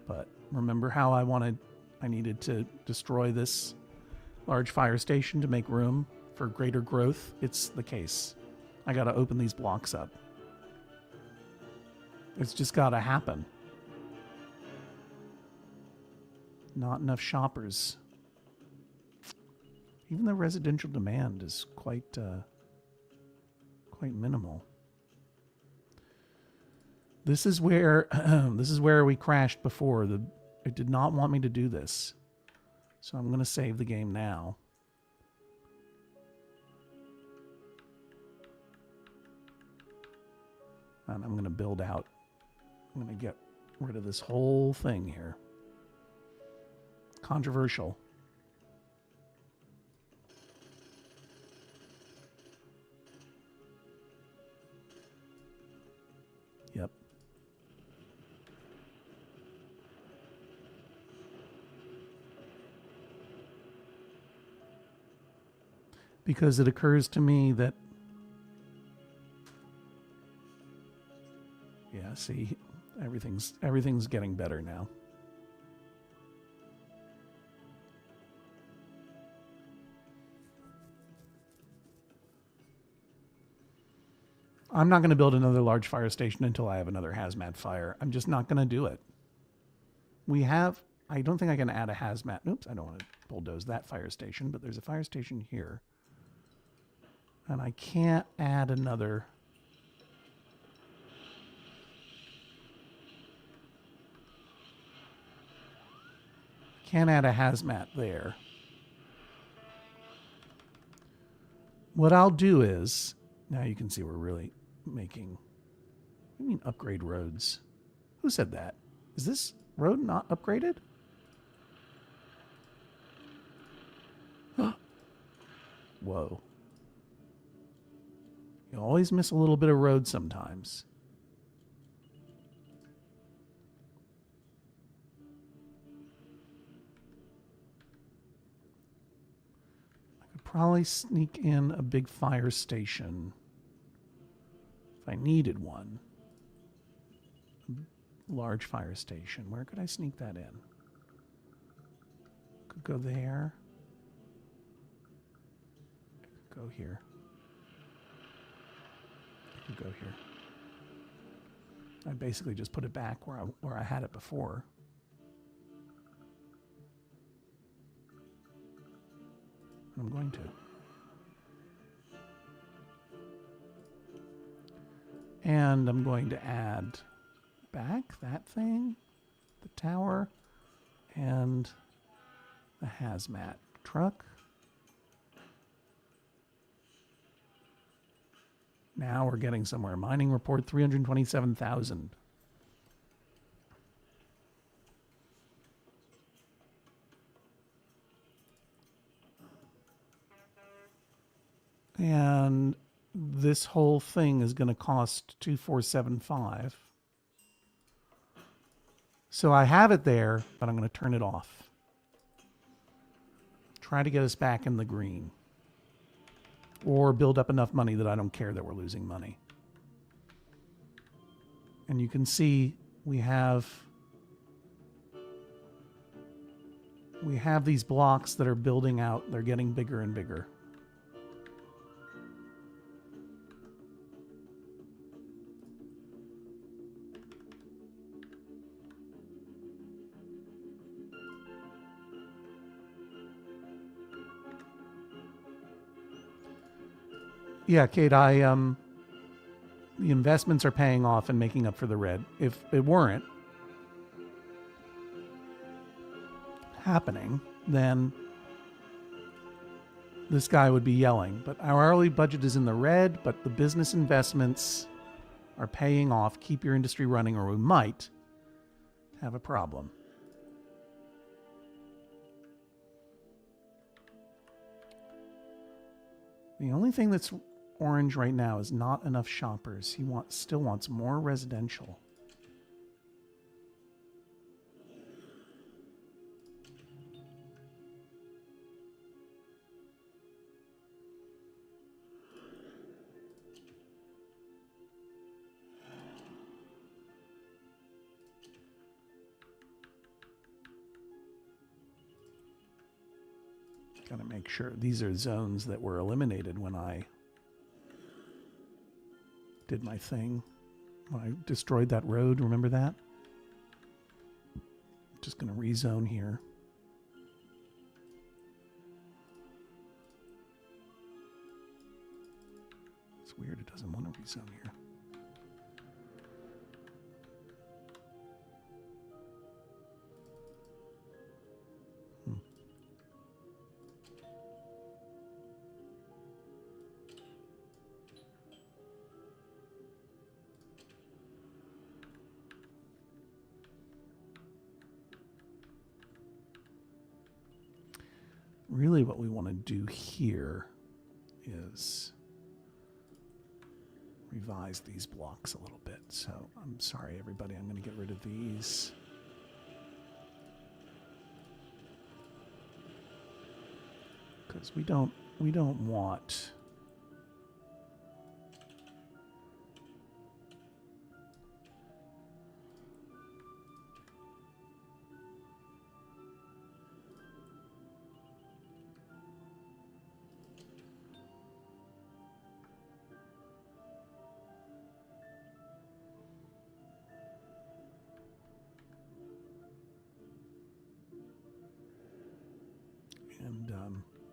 But remember how I needed to destroy this large fire station to make room for greater growth? It's the case. I got to open these blocks up. It's just got to happen. Not enough shoppers. Even the residential demand is quite minimal. This is where we crashed before. It did not want me to do this, so I'm going to save the game now. And I'm going to build out. I'm going to get rid of this whole thing here. Controversial. Yep. Because it occurs to me that, yeah, see, everything's getting better now. I'm not going to build another large fire station until I have another hazmat fire. I'm just not going to do it. I don't think I can add a hazmat. Oops, I don't want to bulldoze that fire station, but there's a fire station here. And I can't add another. Can't add a hazmat there. what I'll do is, now you can see we're really making, I mean upgrade roads. Who said that? Is this road not upgraded? Whoa. You always miss a little bit of road sometimes. I could probably sneak in a big fire station if I needed one. A large fire station. Where could I sneak that in? Could go there. I could go here. I could go here. I basically just put it back where I had it before. And I'm going to. And I'm going to add back that thing, the tower, and the hazmat truck. Now we're getting somewhere. Mining report 327,000. And this whole thing is going to cost 2,475. So I have it there, but I'm going to turn it off. Try to get us back in the green. Or build up enough money that I don't care that we're losing money. And you can see we have these blocks that are building out. They're getting bigger and bigger. Yeah, Kate, the investments are paying off and making up for the red. If it weren't happening, then this guy would be yelling. But our hourly budget is in the red, but the business investments are paying off. Keep your industry running or we might have a problem. The only thing that's orange right now is not enough shoppers. He still wants more residential. Gotta make sure these are zones that were eliminated when I did my thing. When I destroyed that road, remember that? Just gonna rezone here. It's weird, it doesn't want to rezone here. Really what we want to do here is revise these blocks a little bit. So I'm sorry, everybody, I'm going to get rid of these. Because we don't want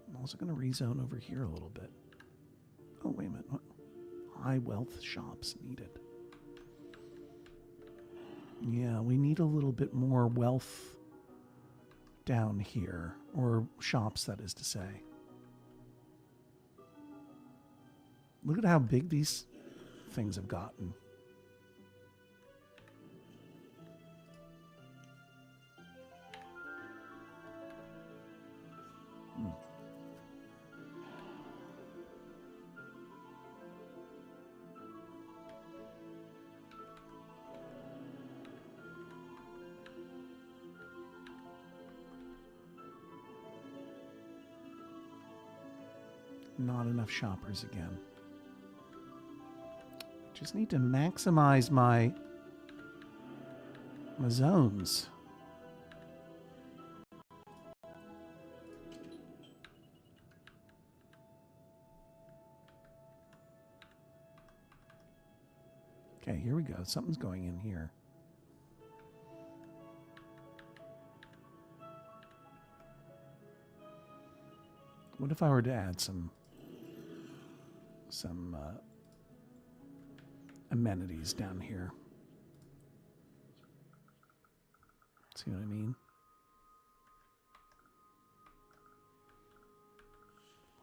I'm also going to rezone over here a little bit. Oh, wait a minute. What? High wealth shops needed. Yeah, we need a little bit more wealth down here. Or shops, that is to say. Look at how big these things have gotten. Not enough shoppers again. Just need to maximize my zones. Okay, here we go. Something's going in here. What if I were to add some amenities down here? See what I mean?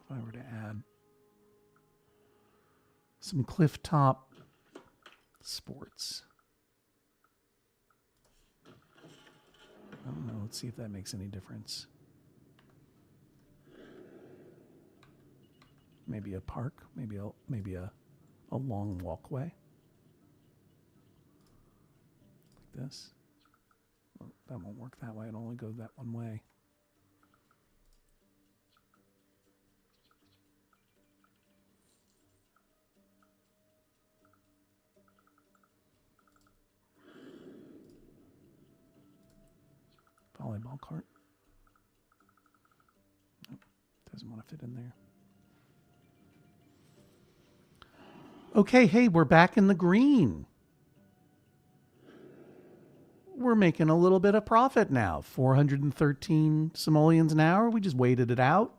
If I were to add some cliff top sports. I don't know. Let's see if that makes any difference. Maybe a park, maybe a long walkway. Like this. Well, that won't work that way. It only goes that one way. Volleyball court. Nope, doesn't want to fit in there. Okay, hey, we're back in the green. We're making a little bit of profit now. 413 simoleons an hour. We just waited it out.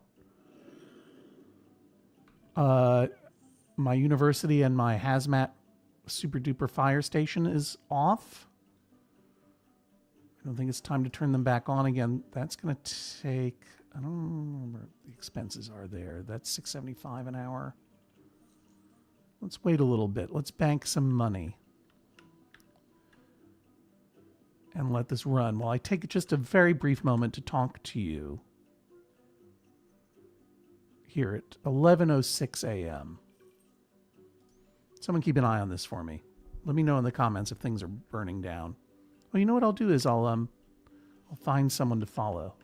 My university and my hazmat super duper fire station is off. I don't think it's time to turn them back on again. That's going to take, I don't remember what the expenses are there. That's $6.75 an hour. Let's wait a little bit. Let's bank some money and let this run while I take just a very brief moment to talk to you here at 11:06 a.m. Someone keep an eye on this for me. Let me know in the comments if things are burning down. Well, you know what I'll do is I'll find someone to follow.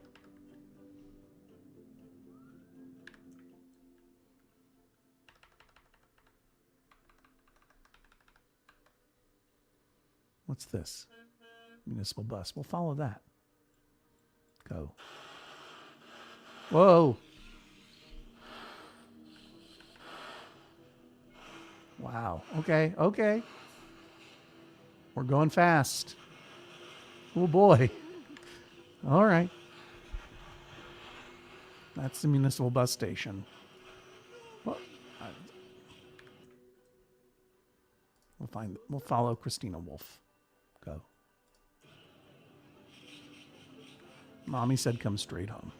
What's this? Municipal bus. We'll follow that. Go. Whoa. Wow. Okay. Okay. We're going fast. Oh boy. All right. That's the municipal bus station. Well, we'll follow Christina Wolf. Go. Mommy said come straight home.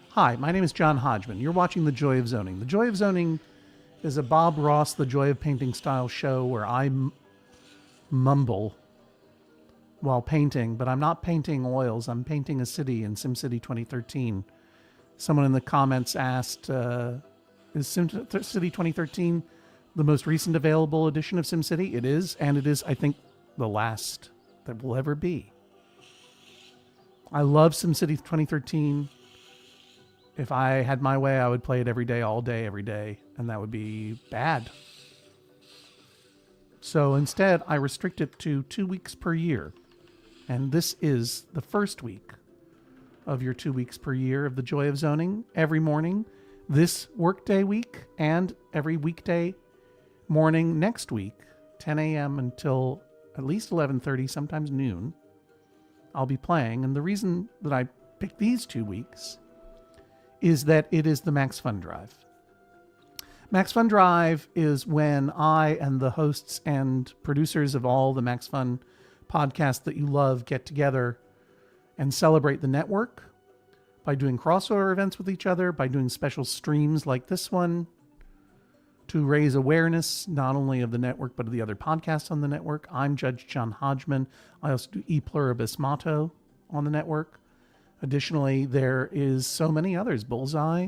Hi, my name is John Hodgman. You're watching The Joy of Zoning. The Joy of Zoning is a Bob Ross, The Joy of Painting style show where I mumble while painting, but I'm not painting oils. I'm painting a city in SimCity 2013. Someone in the comments asked, is SimCity 2013 the most recent available edition of SimCity? It is, and it is, I think, the last that will ever be. I love SimCity 2013. If I had my way, I would play it every day, all day, every day, and that would be bad. So instead, I restrict it to 2 weeks per year. And this is the first week of your 2 weeks per year of The Joy of Zoning. Every morning, this workday week, and every weekday morning next week, 10 a.m. until at least 11:30, sometimes noon, I'll be playing. And the reason that I picked these 2 weeks is that it is the Max Fun Drive. Max Fun Drive is when I and the hosts and producers of all the Max Fun podcasts that you love get together and celebrate the network by doing crossover events with each other, by doing special streams like this one, to raise awareness not only of the network, but of the other podcasts on the network. I'm Judge John Hodgman. I also do E Pluribus Motto on the network. Additionally, there is so many others. Bullseye,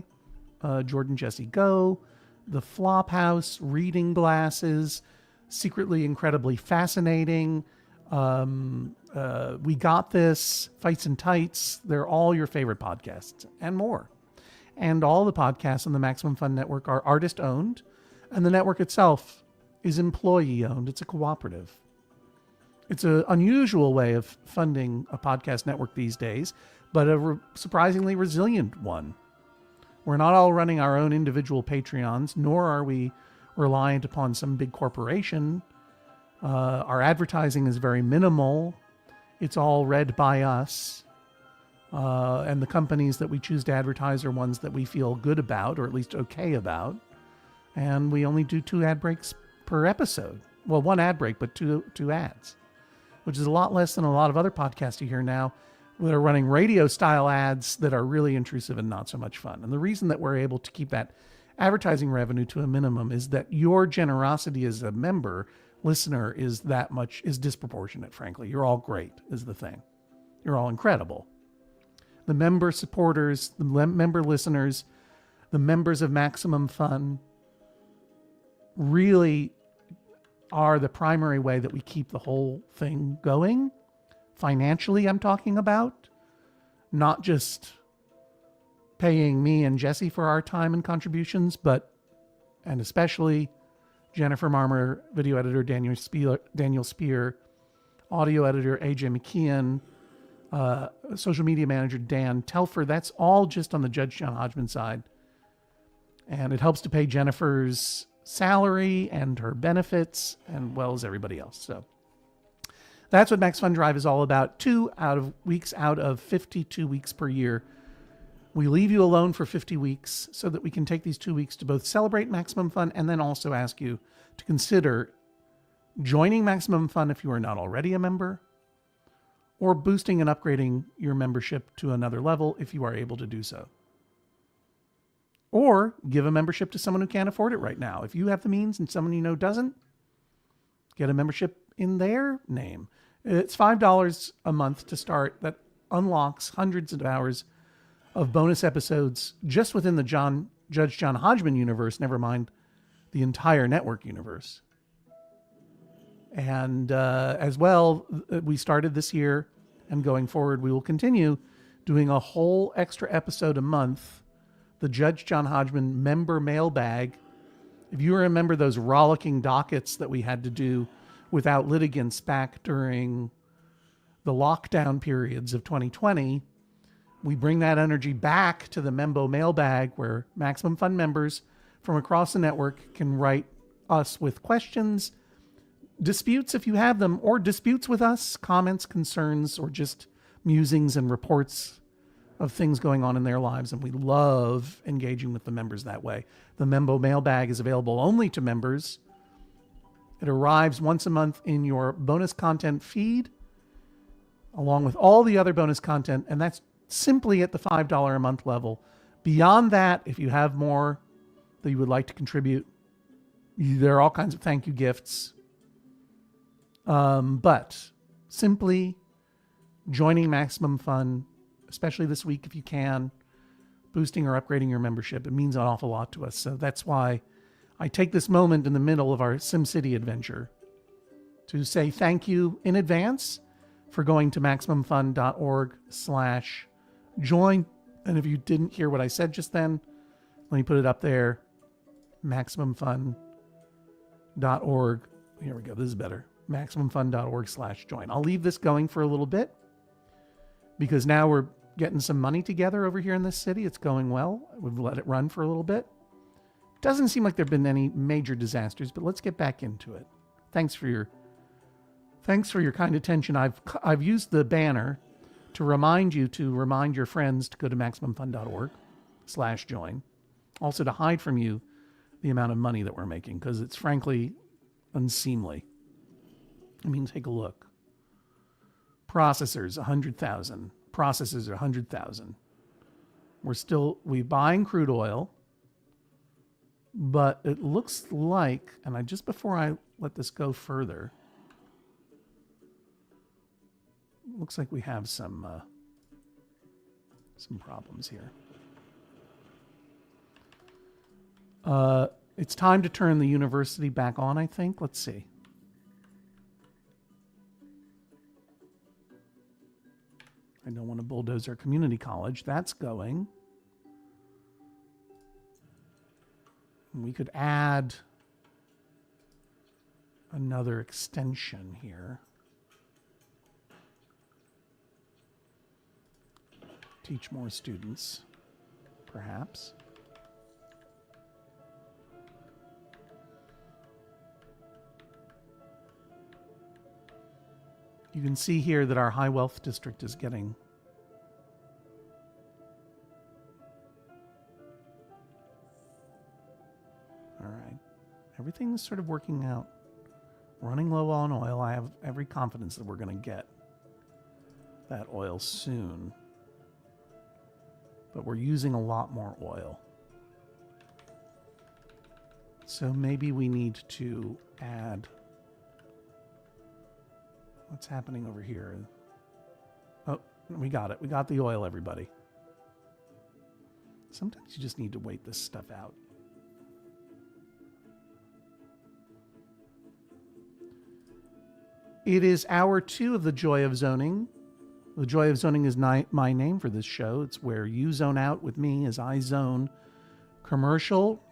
Jordan Jesse Go, The Flophouse, Reading Glasses, Secretly Incredibly Fascinating, We Got This, Fights and Tights. They're all your favorite podcasts and more. And all the podcasts on the Maximum Fun Network are artist-owned, and the network itself is employee-owned. It's a cooperative. It's an unusual way of funding a podcast network these days, but a surprisingly resilient one. We're not all running our own individual Patreons, nor are we reliant upon some big corporation. Our advertising is very minimal. It's all read by us. And the companies that we choose to advertise are ones that we feel good about, or at least okay about. And we only do 2 ad breaks per episode. Well, 1 ad break, but two ads, which is a lot less than a lot of other podcasts you hear now that are running radio-style ads that are really intrusive and not so much fun. And the reason that we're able to keep that advertising revenue to a minimum is that your generosity as a member listener is disproportionate, frankly. You're all great, is the thing. You're all incredible. The member supporters, the member listeners, the members of Maximum Fun really are the primary way that we keep the whole thing going. Financially, I'm talking about, not just paying me and Jesse for our time and contributions, and especially Jennifer Marmer, video editor Daniel Spear, audio editor AJ McKeon, social media manager Dan Telfer. That's all just on the Judge John Hodgman side. And it helps to pay Jennifer's salary and her benefits, and well as everybody else. So that's what Max Fun Drive is all about. 2 weeks out of 52 weeks per year. We leave you alone for 50 weeks so that we can take these 2 weeks to both celebrate Maximum Fun and then also ask you to consider joining Maximum Fun if you are not already a member, or boosting and upgrading your membership to another level if you are able to do so. Or give a membership to someone who can't afford it right now. If you have the means and someone you know doesn't, get a membership in their name. It's $5 a month to start. That unlocks hundreds of hours of bonus episodes just within the Judge John Hodgman universe, never mind the entire network universe. And as well, we started this year, and going forward, we will continue doing a whole extra episode a month, the Judge John Hodgman member mailbag. If you remember those rollicking dockets that we had to do without litigants back during the lockdown periods of 2020, we bring that energy back to the Membo mailbag, where Maximum Fun members from across the network can write us with questions, disputes if you have them, or disputes with us, comments, concerns, or just musings and reports of things going on in their lives. And we love engaging with the members that way. The Membo mailbag is available only to members. It arrives once a month in your bonus content feed, along with all the other bonus content, and that's simply at the $5 a month level. Beyond that, if you have more that you would like to contribute, there are all kinds of thank you gifts. But simply joining Maximum Fun, especially this week if you can, boosting or upgrading your membership, it means an awful lot to us. So that's why I take this moment in the middle of our SimCity adventure to say thank you in advance for going to MaximumFun.org/join. And if you didn't hear what I said just then, let me put it up there. MaximumFun.org. Here we go. This is better. MaximumFun.org/join. I'll leave this going for a little bit because now we're getting some money together over here in this city. It's going well. We've let it run for a little bit. Doesn't seem like there have been any major disasters, but let's get back into it. Thanks for your kind attention. I've used the banner to remind your friends to go to MaximumFun.org/join. Also to hide from you the amount of money that we're making, because it's frankly unseemly. I mean, take a look. Processors, 100,000. Processors are 100,000. We're buying crude oil. But it looks like, and just before I let this go further, looks like we have some problems here. It's time to turn the university back on, I think. Let's see. I don't want to bulldoze our community college. That's going. We could add another extension here. Teach more students, perhaps. You can see here that our high wealth district is getting all right. Everything's sort of working out. Running low on oil. I have every confidence that we're going to get that oil soon. But we're using a lot more oil. So maybe we need to add. What's happening over here? Oh, we got it. We got the oil, everybody. Sometimes you just need to wait this stuff out. It is hour 2 of the Joy of Zoning. The Joy of Zoning is my name for this show. It's where you zone out with me as I zone commercial.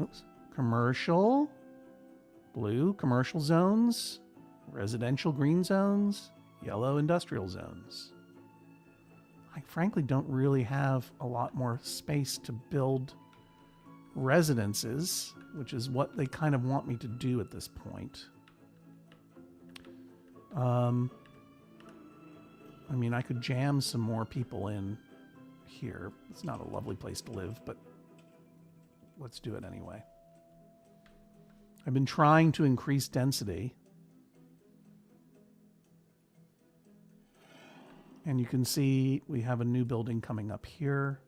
Oops. Commercial. Blue commercial zones. Residential green zones. Yellow industrial zones. I frankly don't really have a lot more space to build residences, which is what they kind of want me to do at this point. I mean, I could jam some more people in here. It's not a lovely place to live, but let's do it anyway. I've been trying to increase density. And you can see we have a new building coming up here.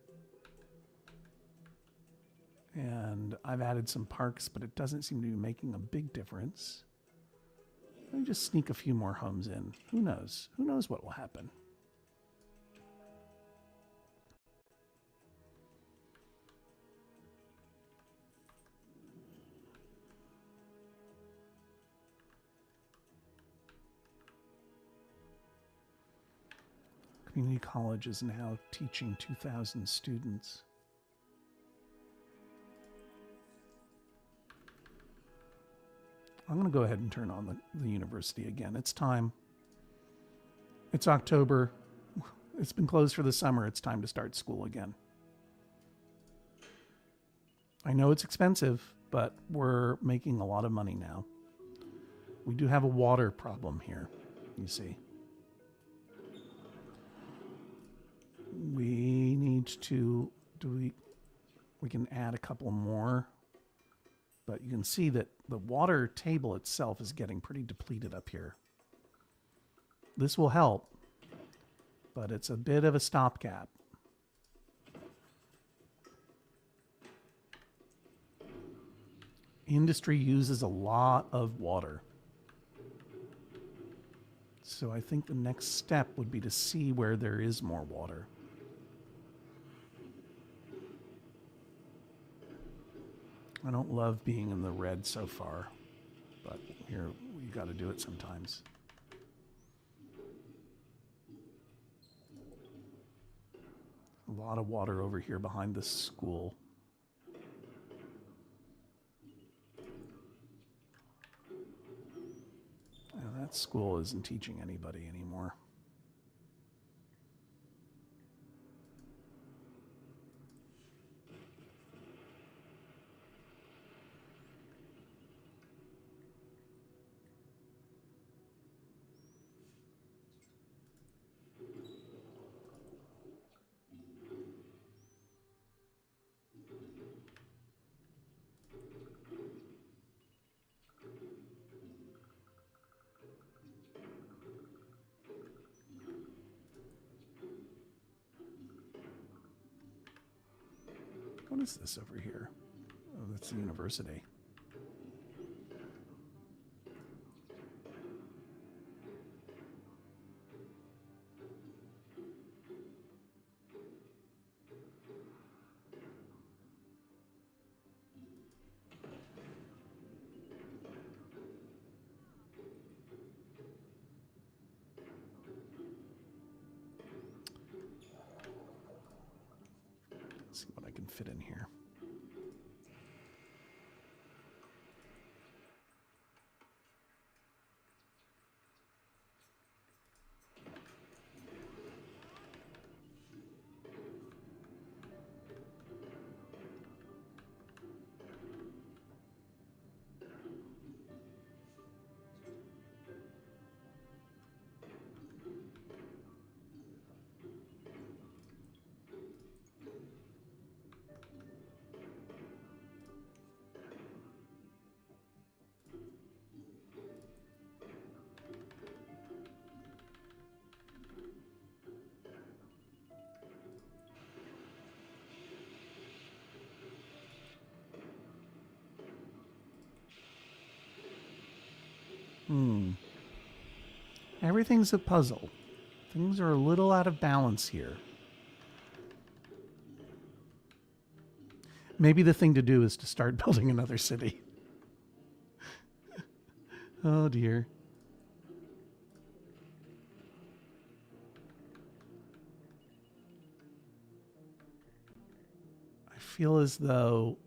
And I've added some parks, but it doesn't seem to be making a big difference. Let me just sneak a few more homes in. Who knows? Who knows what will happen? Community college is now teaching 2,000 students. I'm going to go ahead and turn on the university again. It's time. It's October. It's been closed for the summer. It's time to start school again. I know it's expensive, but we're making a lot of money now. We do have a water problem here, you see. We need to we can add a couple more, but you can see that the water table itself is getting pretty depleted up here. This will help, but it's a bit of a stopgap. Industry uses a lot of water. So I think the next step would be to see where there is more water. I don't love being in the red so far, but here, you got to do it sometimes. A lot of water over here behind this school. And that school isn't teaching anybody anymore. What is this over here? that's the university. Let's see what I can fit in here. Everything's a puzzle. Things are a little out of balance here. Maybe the thing to do is to start building another city. Oh dear. I feel as though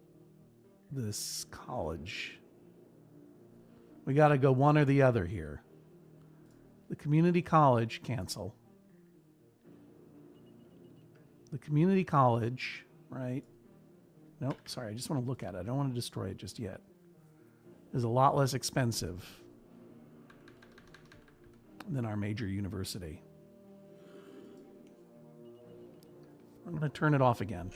this college, we got to go one or the other here. The community college, cancel. The community college, right? Nope, sorry, I just want to look at it. I don't want to destroy it just yet. Is a lot less expensive than our major university. I'm going to turn it off again.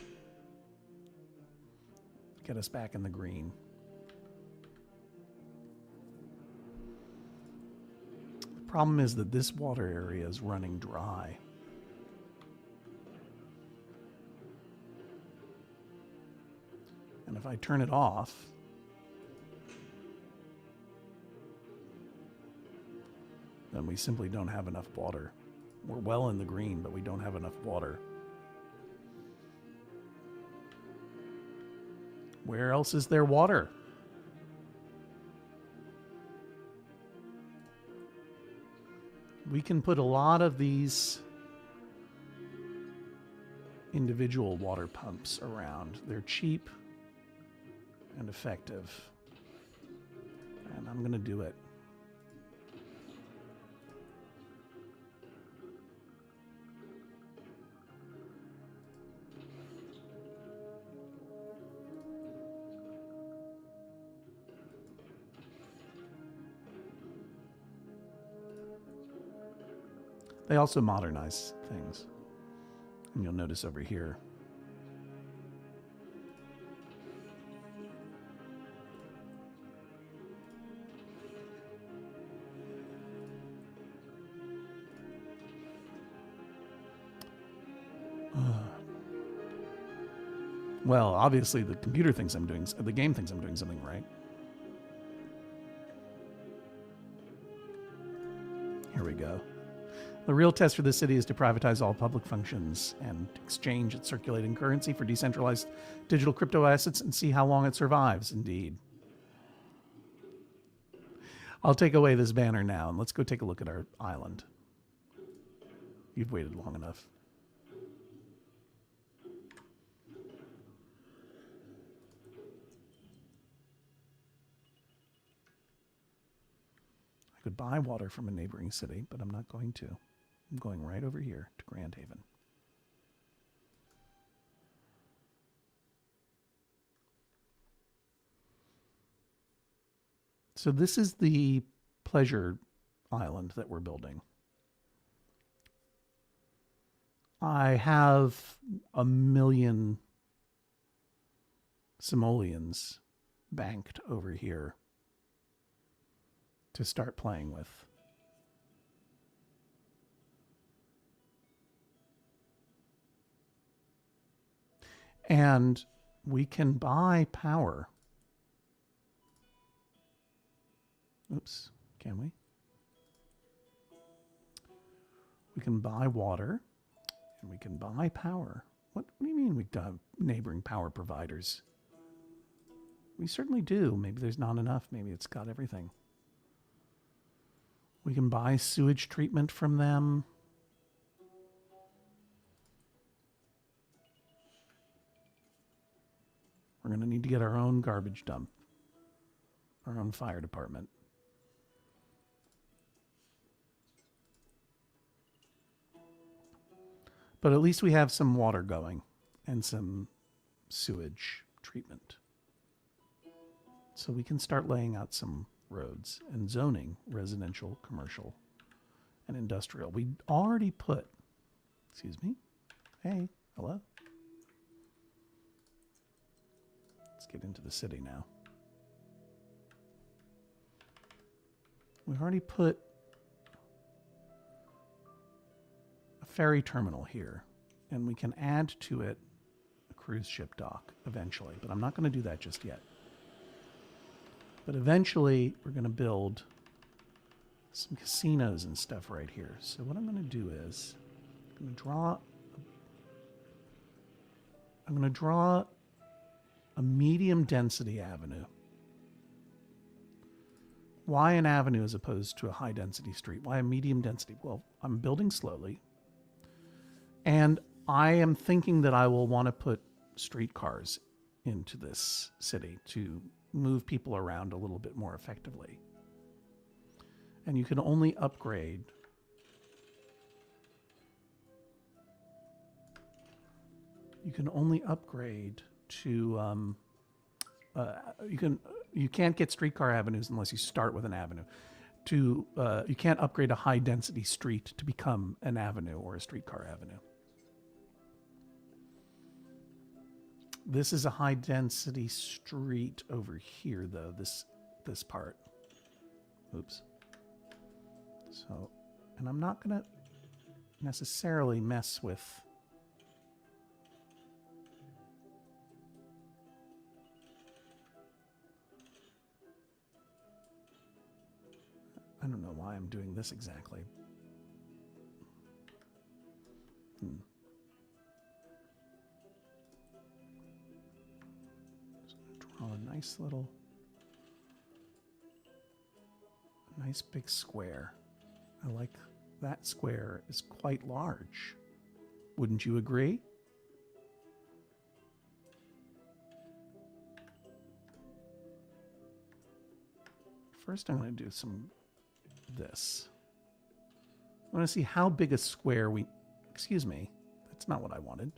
Get us back in the green. The problem is that this water area is running dry. And if I turn it off, then we simply don't have enough water. We're well in the green, but we don't have enough water. Where else is there water? We can put a lot of these individual water pumps around. They're cheap and effective. And I'm going to do it. They also modernize things. And you'll notice over here. Well, obviously the computer thinks I'm doing, the game thinks I'm doing something right. Here we go. The real test for this city is to privatize all public functions and exchange its circulating currency for decentralized digital crypto assets and see how long it survives, indeed. I'll take away this banner now and let's go take a look at our island. You've waited long enough. I could buy water from a neighboring city, but I'm not going to. I'm going right over here to Grand Haven. So this is the pleasure island that we're building. I have 1 million simoleons banked over here to start playing with. And we can buy power Oops, can we? We can buy water, and we can buy power. What do you mean we have neighboring power providers? We certainly do. Maybe there's not enough. Maybe it's got everything. We can buy sewage treatment from them. We're going to need to get our own garbage dump, our own fire department. But at least we have some water going and some sewage treatment. So we can start laying out some roads and zoning residential, commercial, and industrial. We already put, excuse me. Hey, hello. Let's get into the city now. We've already put a ferry terminal here, and we can add to it a cruise ship dock eventually, but I'm not going to do that just yet. But eventually, we're going to build some casinos and stuff right here. So what I'm going to do is I'm going to draw a medium density avenue. Why an avenue as opposed to a high density street? Why a medium density? Well, I'm building slowly, and I am thinking that I will want to put streetcars into this city to move people around a little bit more effectively. And you can only upgrade to you can't get streetcar avenues unless you start with an avenue. You can't upgrade a high density street to become an avenue or a streetcar avenue. This is a high density street over here, though, this part. Oops. So, and I'm not going to necessarily mess with I don't know why I'm doing this exactly. Draw a nice big square. I like that square is quite large. Wouldn't you agree? First, I'm going to do this. I want to see how big a square excuse me, that's not what I wanted.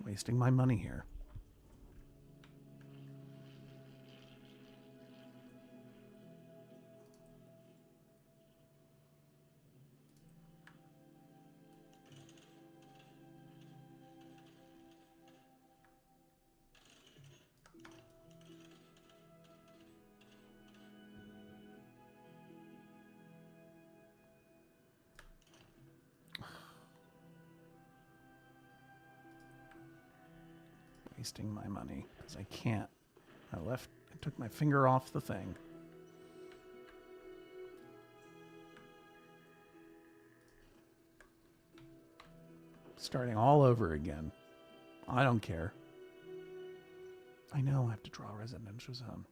Wasting my money here. Wasting my money because I can't. I took my finger off the thing. Starting all over again. I don't care. I know I have to draw a residential zone.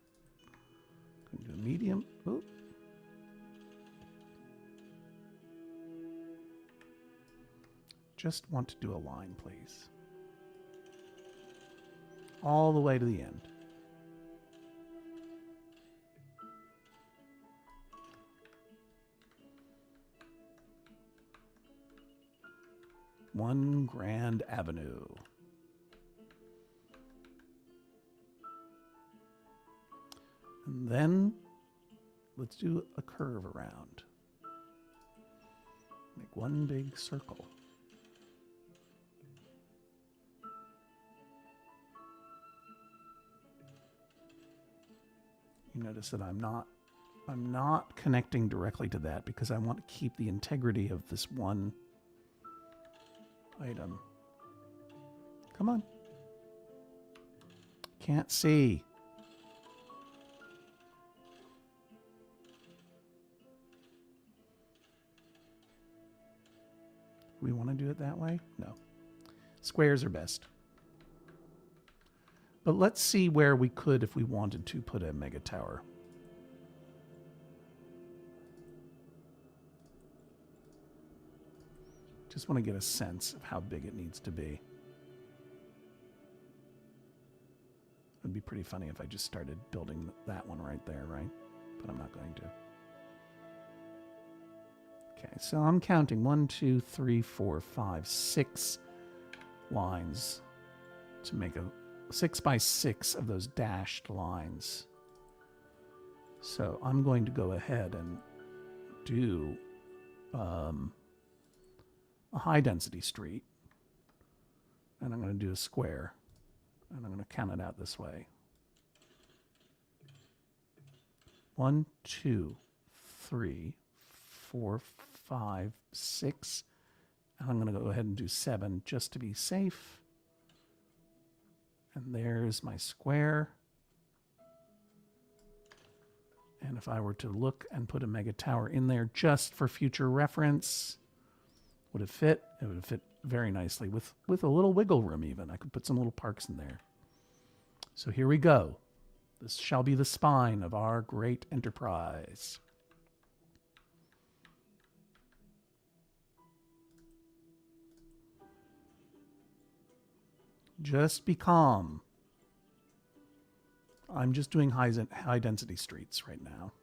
Going to do a medium. Oop. Just want to do a line, please. All the way to the end. One Grand Avenue. And then let's do a curve around. Make one big circle. You notice that I'm not connecting directly to that because I want to keep the integrity of this one item. Come on. Can't see. We want to do it that way? No. Squares are best. But let's see where we could, if we wanted to, put a mega tower. Just want to get a sense of how big it needs to be. It'd be pretty funny if I just started building that one right there, right? But I'm not going to. Okay, so I'm counting 1, 2, 3, 4, 5, 6 lines to make a 6 by 6 of those dashed lines. So I'm going to go ahead and do a high density street, and I'm going to do a square, and I'm going to count it out this way. 1, 2, 3, 4, 5, 6, and I'm going to go ahead and do 7 just to be safe. And there's my square. And if I were to look and put a mega tower in there just for future reference, would it fit? It would fit very nicely with a little wiggle room even. I could put some little parks in there. So here we go. This shall be the spine of our great enterprise. Just be calm. I'm just doing high density streets right now.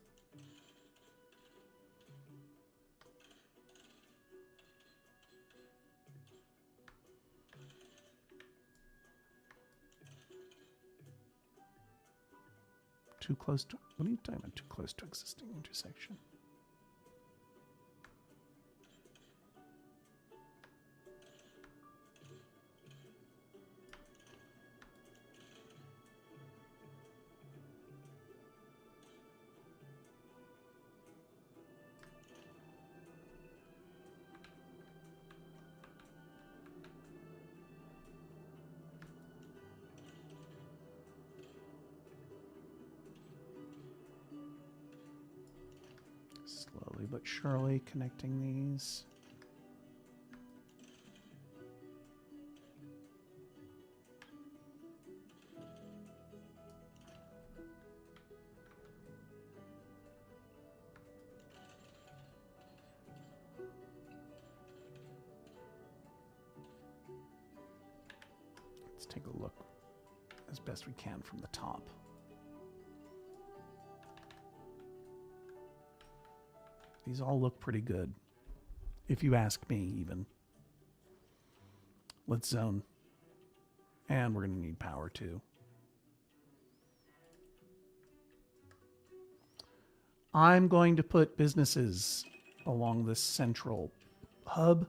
Too close to, what are you talking about? Too close to existing intersection. Slowly but surely connecting these. Let's take a look as best we can from the top. These all look pretty good, if you ask me even. Let's zone. And we're going to need power too. I'm going to put businesses along this central hub.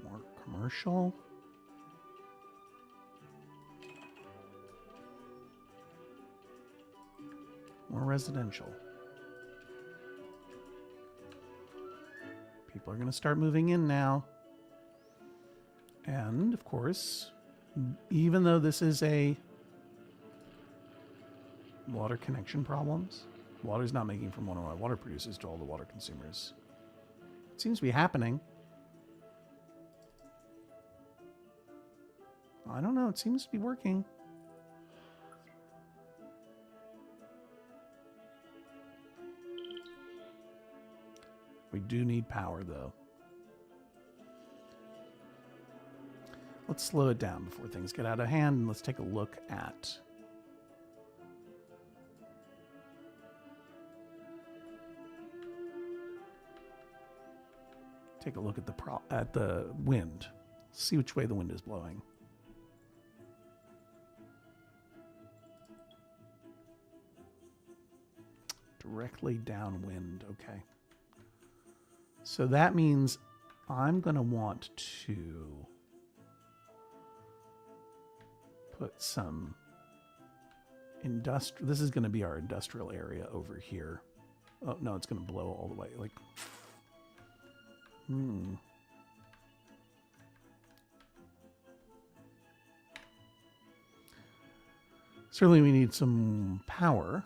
More commercial. More residential. People are going to start moving in now. And, of course, even though this is a water connection problems, water's not making from one of my water producers to all the water consumers. It seems to be happening. I don't know. It seems to be working. We do need power, though. Let's slow it down before things get out of hand, and let's take a look at the wind. See which way the wind is blowing. directly downwind. Okay. So that means I'm going to want to put some industrial. This is going to be our industrial area over here. Oh, no, it's going to blow all the way. Like, Certainly we need some power.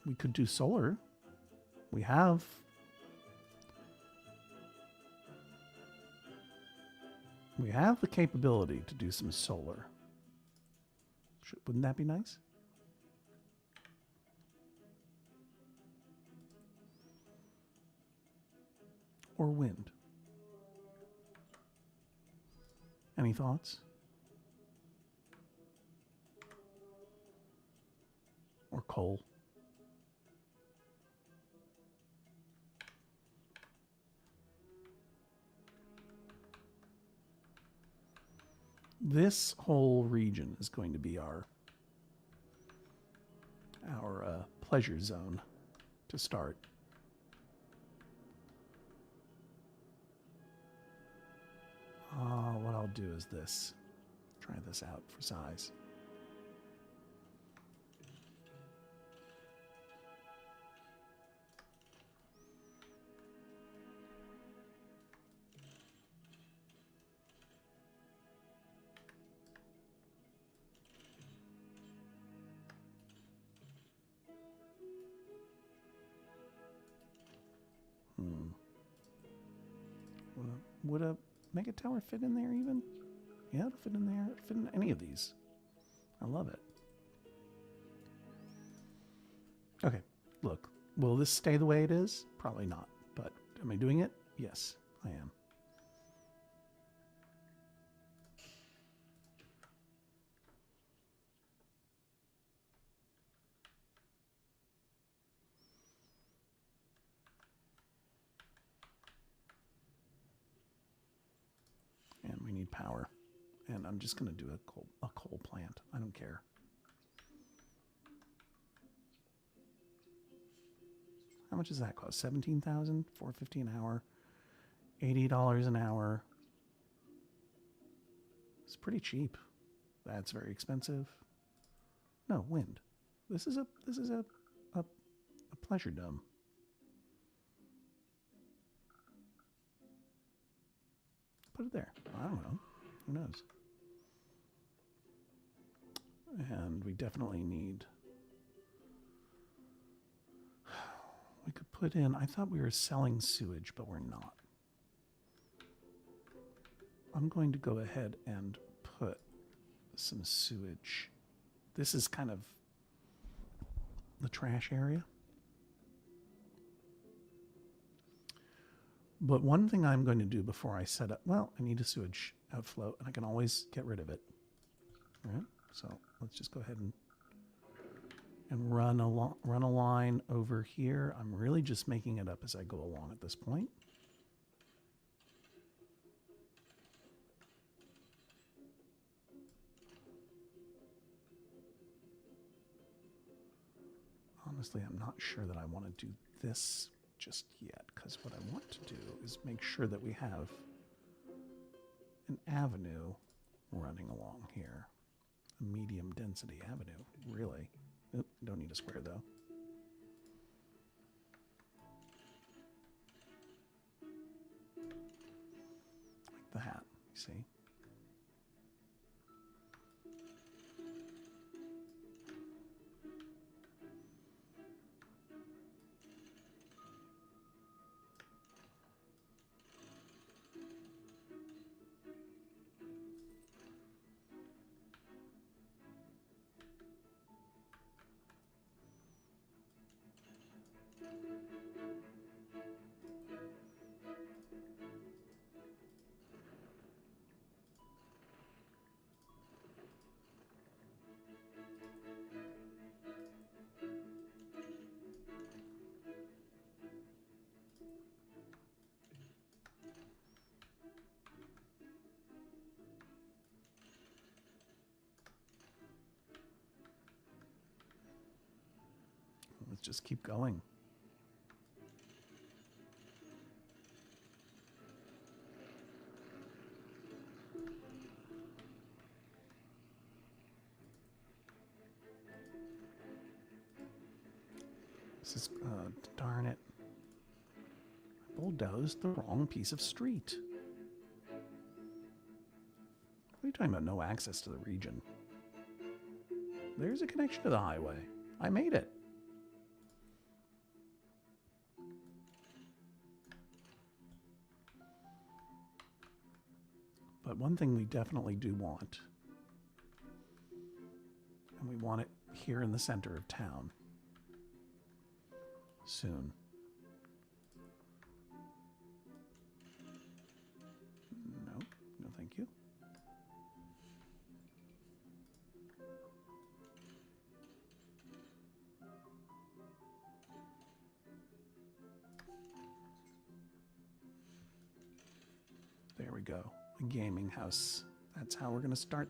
We could do solar. We have. We have the capability to do some solar. Wouldn't that be nice? Or wind. Any thoughts? Or coal. This whole region is going to be our pleasure zone to start. What I'll do is this. Try this out for size. Would a mega tower fit in there even? Yeah, it'll fit in there. It'll fit in any of these. I love it. Okay, look. Will this stay the way it is? Probably not. But am I doing it? Yes, I am. And we need power. And I'm just going to do a coal plant. I don't care. How much does that cost? $17,000, $4.50 an hour, $80 an hour. It's pretty cheap. That's very expensive. No, wind. This is a pleasure dome. Put it there. I don't know. Who knows? And we definitely need. We could put in. I thought we were selling sewage, but we're not. I'm going to go ahead and put some sewage. This is kind of the trash area. But one thing I'm going to do before I set up, well, I need a sewage outflow, and I can always get rid of it. All right, so let's just go ahead and run a line over here. I'm really just making it up as I go along at this point. Honestly, I'm not sure that I want to do this just yet, because what I want to do is make sure that we have an avenue running along here. A medium density avenue, really. Oop, don't need a square though. Like that, you see? Let's just keep going. This is, darn it. I bulldozed the wrong piece of street. What are you talking about? No access to the region. There's a connection to the highway. I made it. But one thing we definitely do want, and we want it here in the center of town soon. No, no thank you. There we go. A gaming house. That's how we're going to start.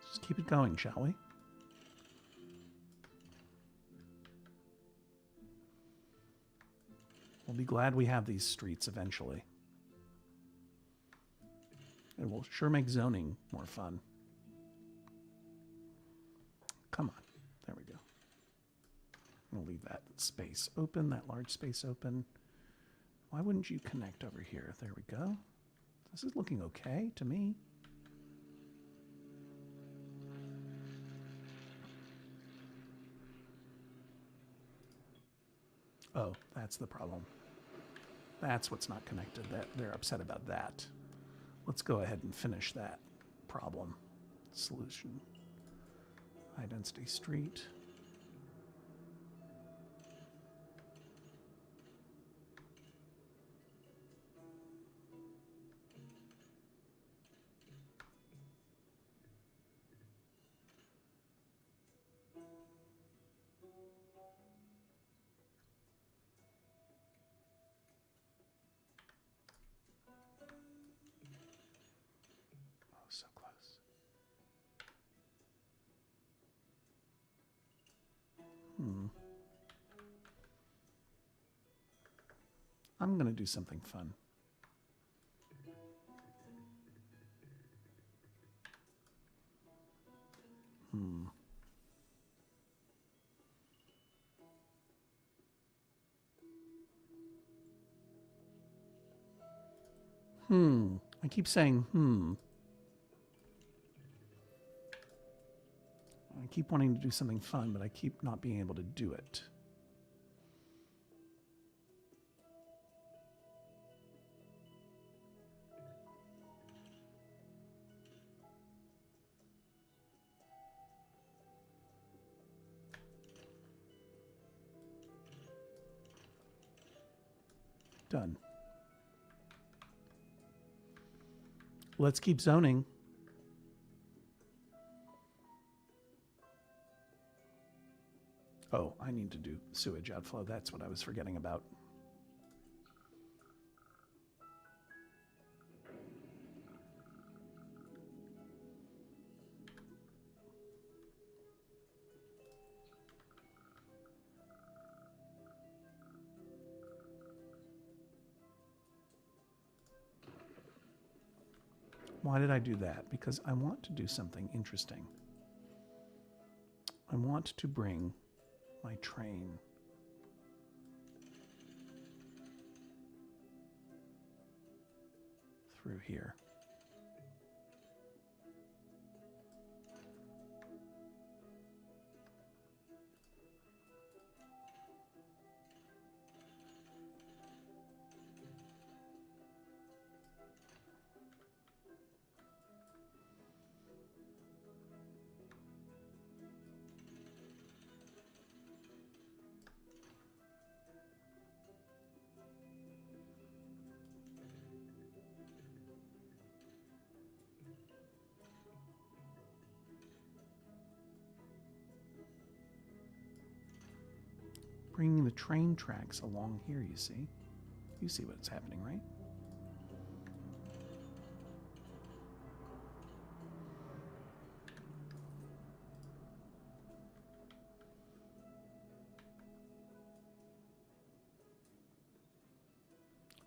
Just keep it going, shall we? We'll be glad we have these streets eventually. It will sure make zoning more fun. Come on. There we go. We'll leave that space open, that large space open. Why wouldn't you connect over here? There we go. This is looking okay to me. Oh, that's the problem. That's what's not connected. That they're upset about that. Let's go ahead and finish that problem. Solution. High density street. So close. I'm going to do something fun. I keep saying, I keep wanting to do something fun, but I keep not being able to do it. Done. Let's keep zoning. Oh, I need to do sewage outflow. That's what I was forgetting about. Why did I do that? Because I want to do something interesting. I want to bring my train through here. bringing the train tracks along here, you see. You see what's happening, right?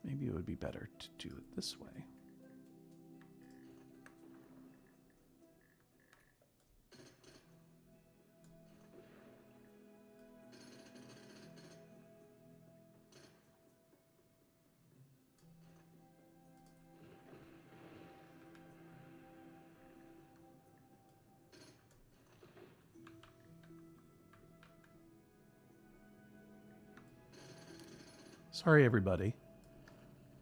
Maybe it would be better to do it this way. Sorry, everybody.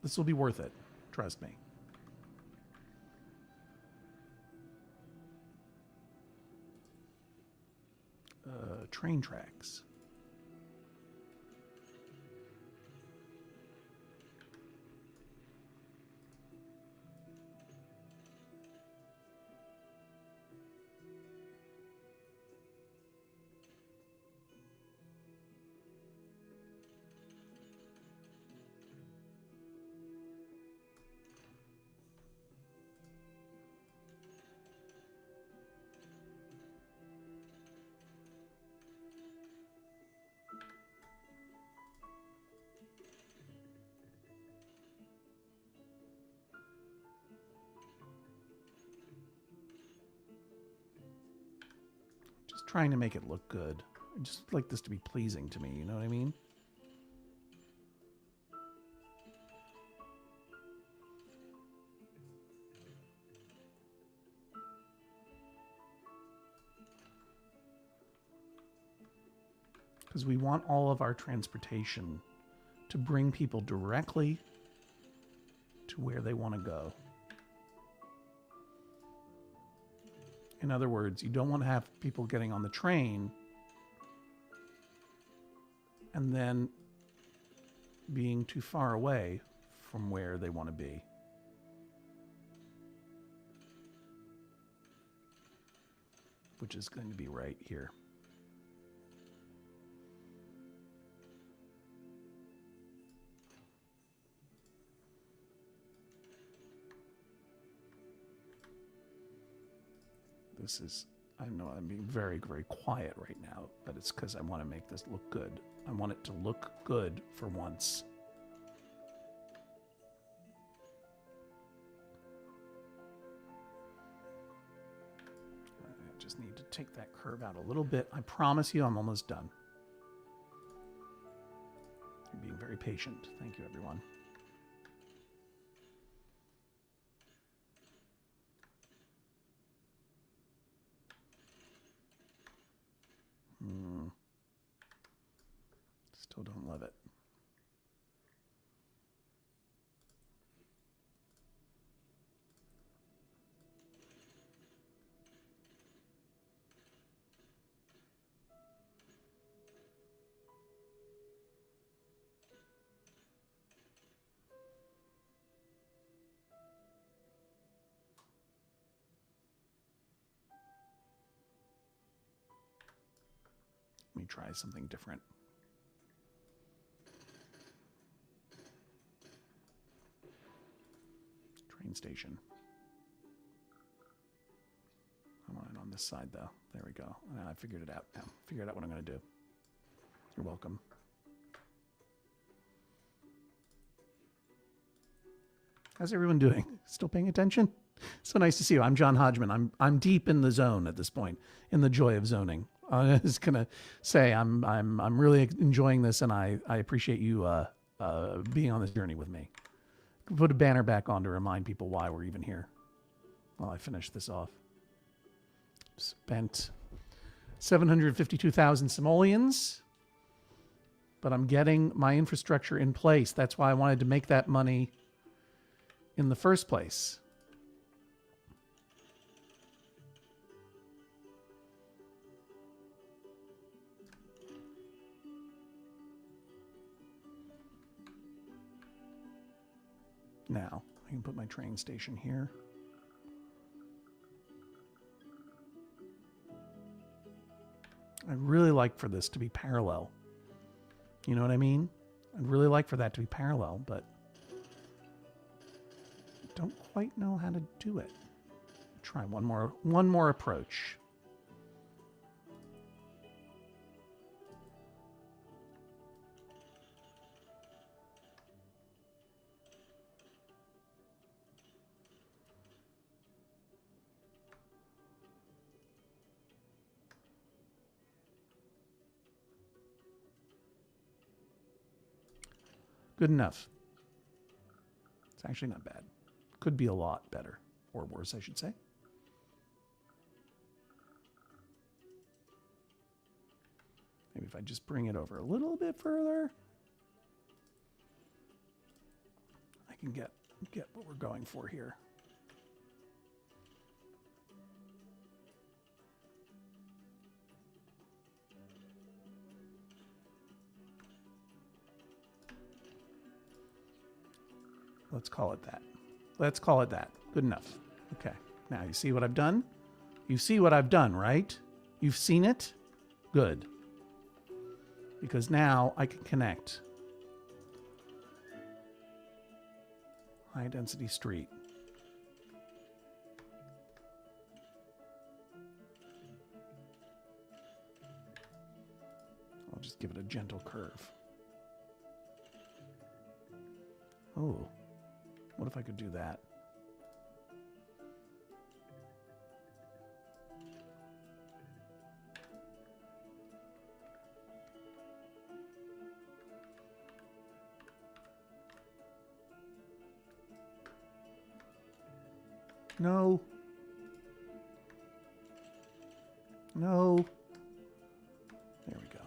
This will be worth it. Trust me. Train tracks. Trying to make it look good. I just like this to be pleasing to me, you know what I mean? Because we want all of our transportation to bring people directly to where they want to go. In other words, you don't want to have people getting on the train and then being too far away from where they want to be. Which is going to be right here. This is, I know I'm being very, very quiet right now, but it's because I want to make this look good. I want it to look good for once. I just need to take that curve out a little bit. I promise you I'm almost done. You're being very patient. Thank you, everyone. Still don't love it. Let me try something different. Train station. I want it on this side though. There we go. I figured it out now. Figured out what I'm going to do. You're welcome. How's everyone doing? Still paying attention? So nice to see you. I'm John Hodgman. I'm deep in the zone at this point, in the joy of zoning. I was gonna say I'm really enjoying this, and I appreciate you being on this journey with me. Put a banner back on to remind people why we're even here. While I finish this off. Spent 752,000 simoleons, but I'm getting my infrastructure in place. That's why I wanted to make that money in the first place. Now, I can put my train station here. I'd really like for this to be parallel You know what I mean? I'd really like for that to be parallel, but don't quite know how to do it. Try one more approach. Good enough. It's actually not bad. Could be a lot better. Or worse, I should say. Maybe if I just bring it over a little bit further, I can get what we're going for here. Let's call it that. Let's call it that. Good enough. Okay. Now you see what I've done? You see what I've done, right? You've seen it? Good. Because now I can connect high density street. I'll just give it a gentle curve. Oh, what if I could do that? No. No. There we go.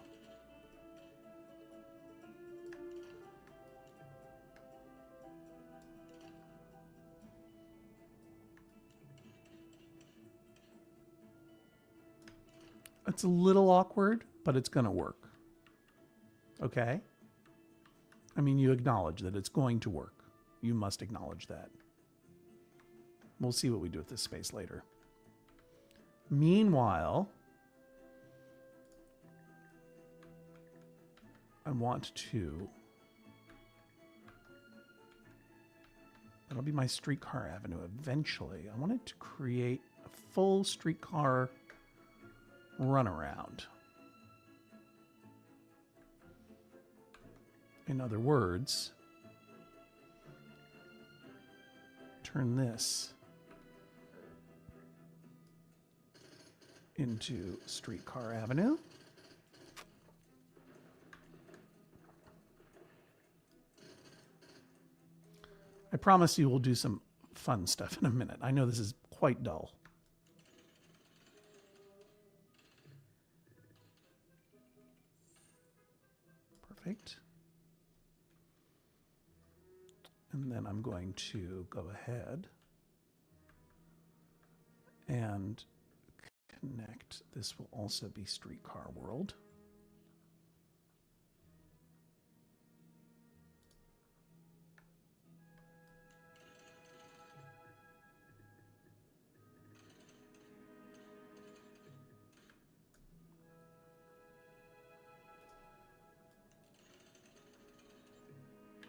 It's a little awkward, but it's going to work. Okay? I mean, you acknowledge that it's going to work. You must acknowledge that. We'll see what we do with this space later. Meanwhile, I want to... That'll be my streetcar avenue eventually. I wanted to create a full streetcar runaround. In other words, turn this into Streetcar Avenue. I promise you we'll do some fun stuff in a minute. I know this is quite dull. Perfect. And then I'm going to go ahead and connect. This will also be Streetcar World.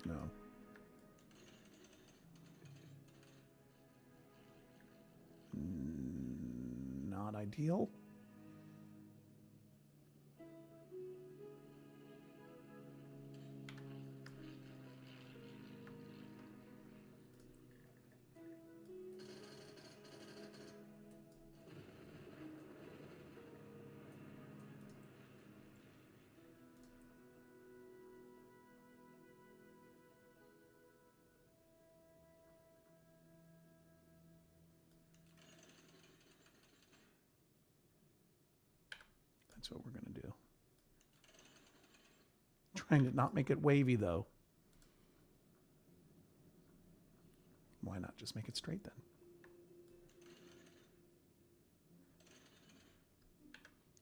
No. Not ideal. That's what we're going to do. Trying to not make it wavy, though. Why not just make it straight, then?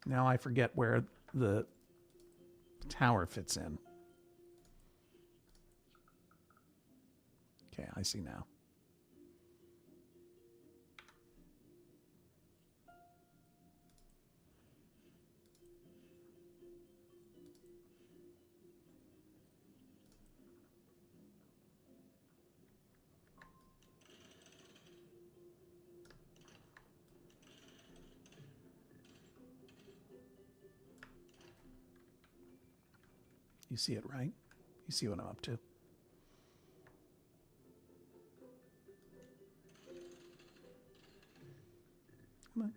Now I forget where the tower fits in. Okay, I see now. You see it, right? You see what I'm up to. Come on.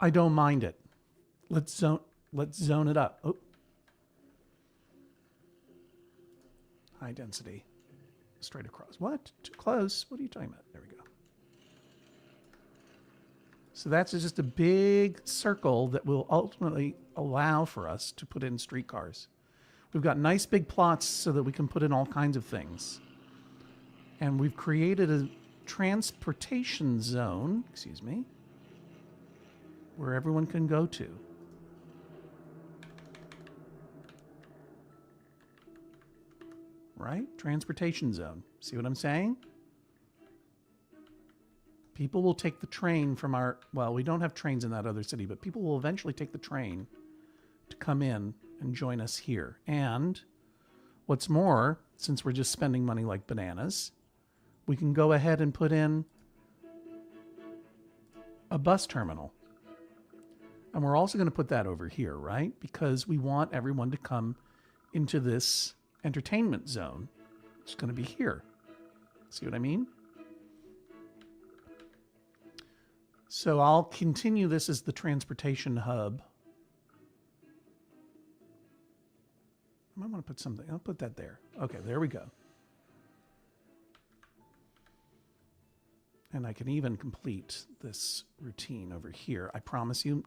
I don't mind it. Let's zone it up. Oh. High density. Straight across. What? Too close. What are you talking about? There we go. So that's just a big circle that will ultimately allow for us to put in streetcars. We've got nice big plots so that we can put in all kinds of things. And we've created a transportation zone, excuse me, where everyone can go to. Right? Transportation zone. See what I'm saying? People will take the train from our... Well, we don't have trains in that other city, but people will eventually take the train to come in and join us here. And what's more, since we're just spending money like bananas, we can go ahead and put in a bus terminal. And we're also going to put that over here, right? Because we want everyone to come into this entertainment zone. It's going to be here. See what I mean? So I'll continue this as the transportation hub. I might want to put something. I'll put that there. Okay, there we go. And I can even complete this routine over here. I promise you,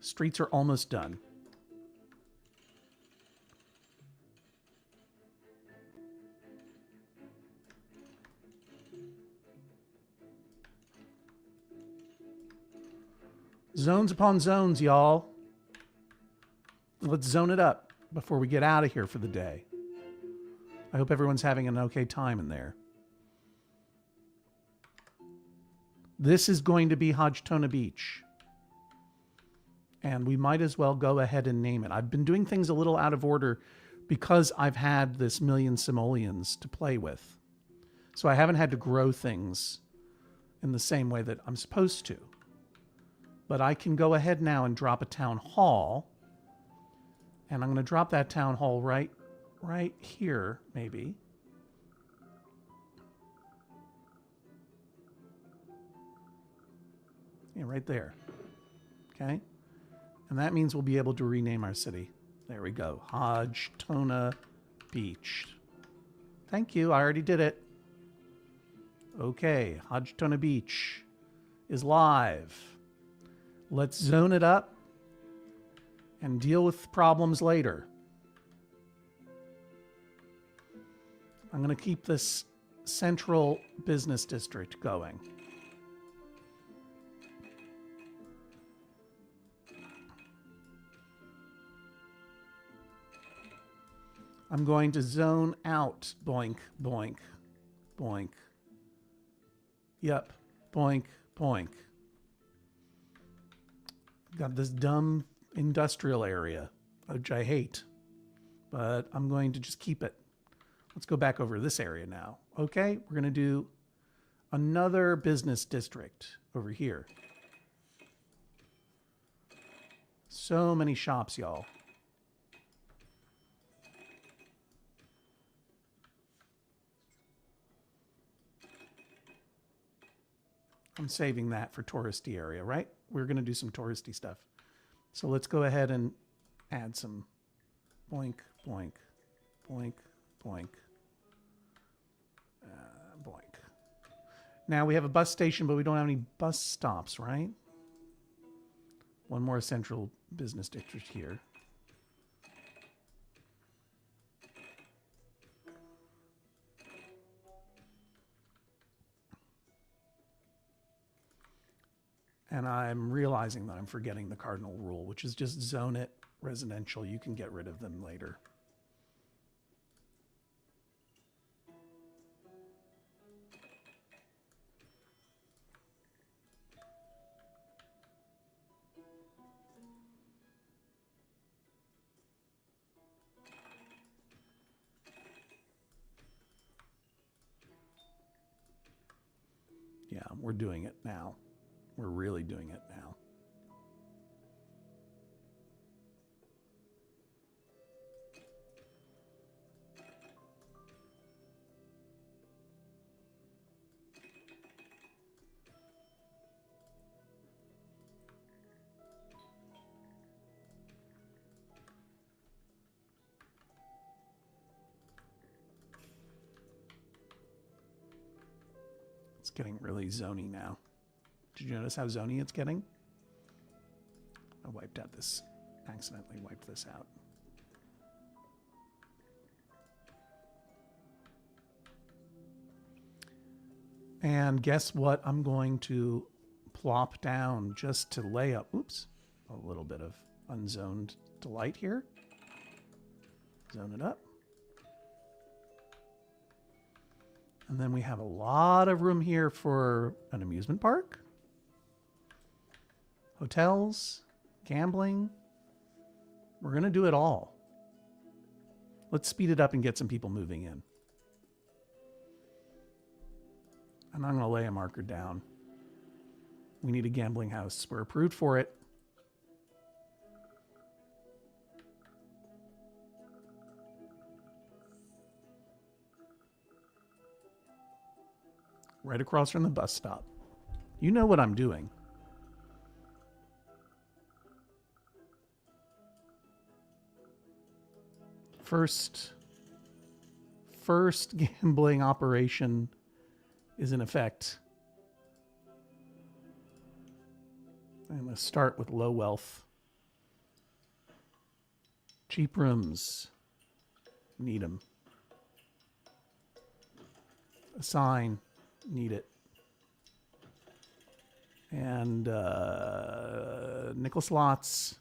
streets are almost done. Zones upon zones, y'all. Let's zone it up before we get out of here for the day. I hope everyone's having an okay time in there. This is going to be Hodgtona Beach. And we might as well go ahead and name it. I've been doing things a little out of order because I've had this million simoleons to play with. So I haven't had to grow things in the same way that I'm supposed to. But I can go ahead now and drop a town hall. And I'm going to drop that town hall right here, maybe. Yeah, right there. Okay? And that means we'll be able to rename our city. There we go. Hodgtona Beach. Thank you. I already did it. Okay. Hodgtona Beach is live. Let's zone it up and deal with problems later. I'm going to keep this central business district going. I'm going to zone out. Boink, boink, boink. Yep. Boink, boink. Got this dumb industrial area, which I hate. But I'm going to just keep it. Let's go back over this area now. Okay, we're going to do another business district over here. So many shops, y'all. I'm saving that for touristy area, right? We're going to do some touristy stuff. So let's go ahead and add some boink, boink, boink, boink, boink. Now we have a bus station, but we don't have any bus stops, right? One more central business district here. And I'm realizing that I'm forgetting the cardinal rule, which is just zone it residential. You can get rid of them later. Yeah, we're doing it now. We're really doing it now. It's getting really zony now. Did you notice how zony it's getting? I wiped out this, accidentally wiped this out. And guess what? I'm going to plop down just to lay up, oops, a little bit of unzoned delight here. Zone it up. And then we have a lot of room here for an amusement park, hotels, gambling. We're going to do it all. Let's speed it up and get some people moving in. And I'm going to lay a marker down. We need a gambling house. We're approved for it. Right across from the bus stop. You know what I'm doing. First gambling operation is in effect. I'm going to start with low wealth. Cheap rooms. Need them. Assign. Need it. And nickel slots.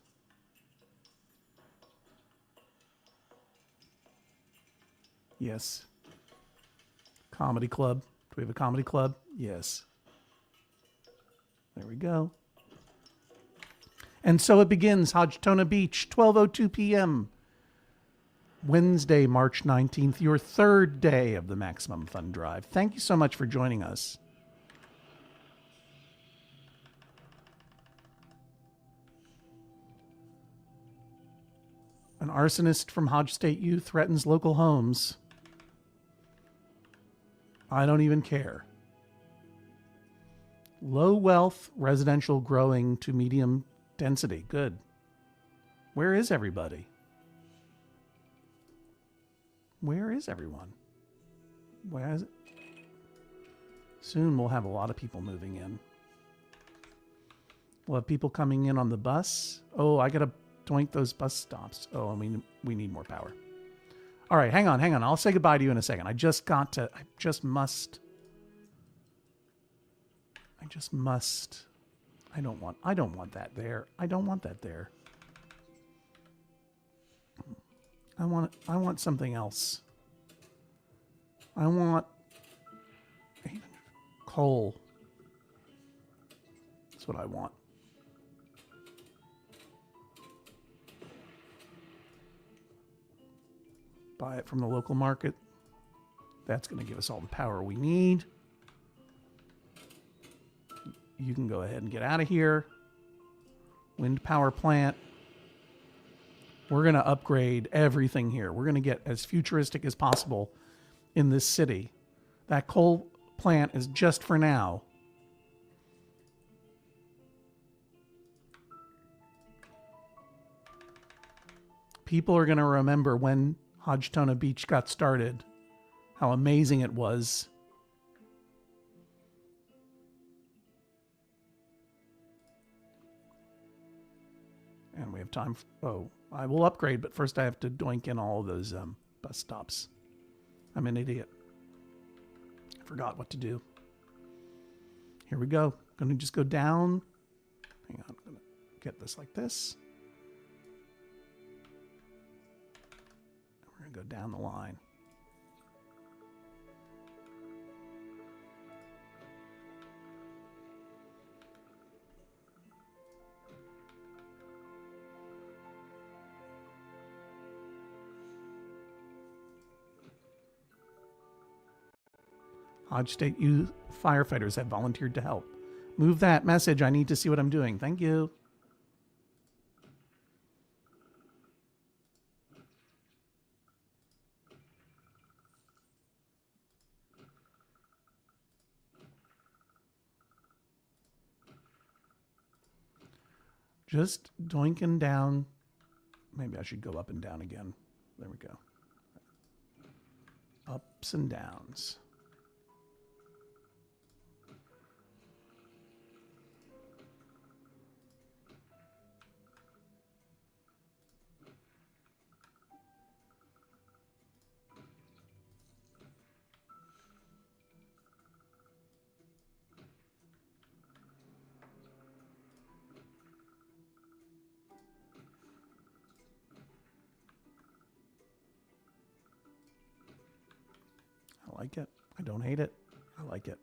Yes. Comedy club. Do we have a comedy club? Yes. There we go. And so it begins. Hodgtona Beach, 12:02 p.m. Wednesday, March 19th, your third day of the Maximum Fun Drive. Thank you so much for joining us. An arsonist from Hodge State U threatens local homes. I don't even care. Low wealth residential growing to medium density. Good. Where is everybody? Where is everyone? Where is it? Soon we'll have a lot of people moving in. We'll have people coming in on the bus. Oh, I gotta doink those bus stops. Oh, and we need more power. All right, hang on. I'll say goodbye to you in a second. I just must. I don't want that there. I don't want that there. I want something else. I want coal. That's what I want. Buy it from the local market. That's going to give us all the power we need. You can go ahead and get out of here. Wind power plant. We're going to upgrade everything here. We're going to get as futuristic as possible in this city. That coal plant is just for now. People are going to remember when Hodgtona Beach got started, how amazing it was. And we have time. I will upgrade, but first I have to doink in all of those bus stops. I'm an idiot. I forgot what to do. Here we go. Going to just go down. Hang on. I'm going to get this like this. We're going to go down the line. Hodge State youth firefighters have volunteered to help. Move that message. I need to see what I'm doing. Thank you. Just doinking down. Maybe I should go up and down again. There we go. Ups and downs. I like it. I don't hate it. I like it.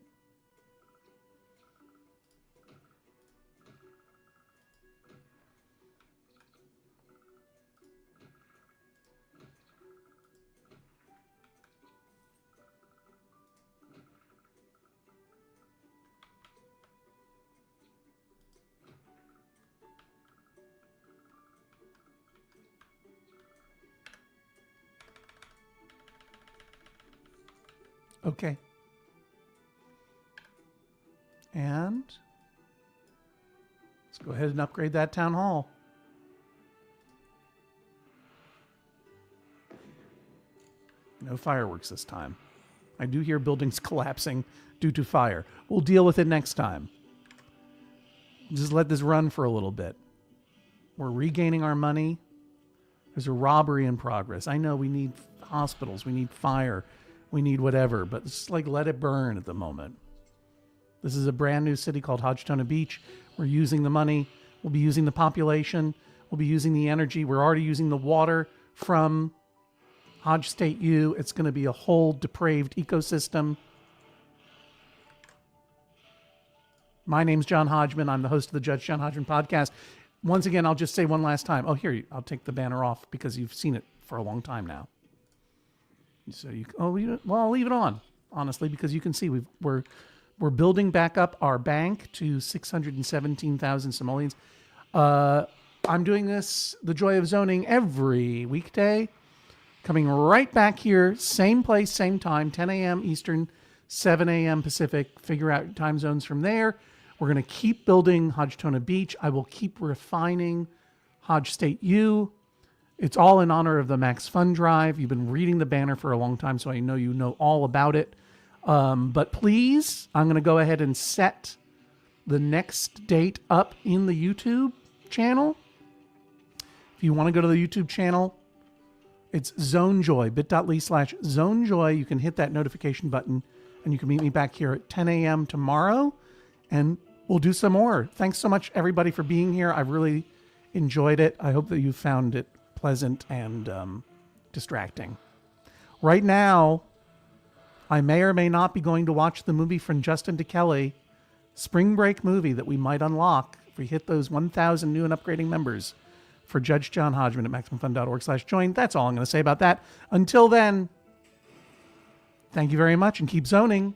Okay. And let's go ahead and upgrade that town hall. No fireworks this time. I do hear buildings collapsing due to fire. We'll deal with it next time. Just let this run for a little bit. We're regaining our money. There's a robbery in progress. I know we need hospitals. We need fire. We need whatever, but it's like let it burn at the moment. This is a brand new city called Hodgtona Beach. We're using the money. We'll be using the population. We'll be using the energy. We're already using the water from Hodge State U. It's going to be a whole depraved ecosystem. My name's John Hodgman. I'm the host of the Judge John Hodgman podcast. Once again, I'll just say one last time. Oh, here, I'll take the banner off because you've seen it for a long time now. So I'll leave it on, honestly, because you can see we're building back up our bank to 617,000 simoleons. I'm doing this, The Joy of Zoning, every weekday, coming right back here, same place, same time, 10 a.m. Eastern, 7 a.m. Pacific. Figure out time zones from there. We're going to keep building Hodgtona Beach. I will keep refining Hodge State U. It's all in honor of the Max Fund Drive. You've been reading the banner for a long time, so I know you know all about it. But please, I'm going to go ahead and set the next date up in the YouTube channel. If you want to go to the YouTube channel, it's ZoneJoy, bit.ly/ZoneJoy. You can hit that notification button, and you can meet me back here at 10 a.m. tomorrow, and we'll do some more. Thanks so much, everybody, for being here. I've really enjoyed it. I hope that you found it pleasant and distracting. Right now, I may or may not be going to watch the movie from Justin to Kelly, Spring Break movie that we might unlock if we hit those 1,000 new and upgrading members for Judge John Hodgman at MaximumFun.org/join. That's all I'm going to say about that. Until then, thank you very much and keep zoning.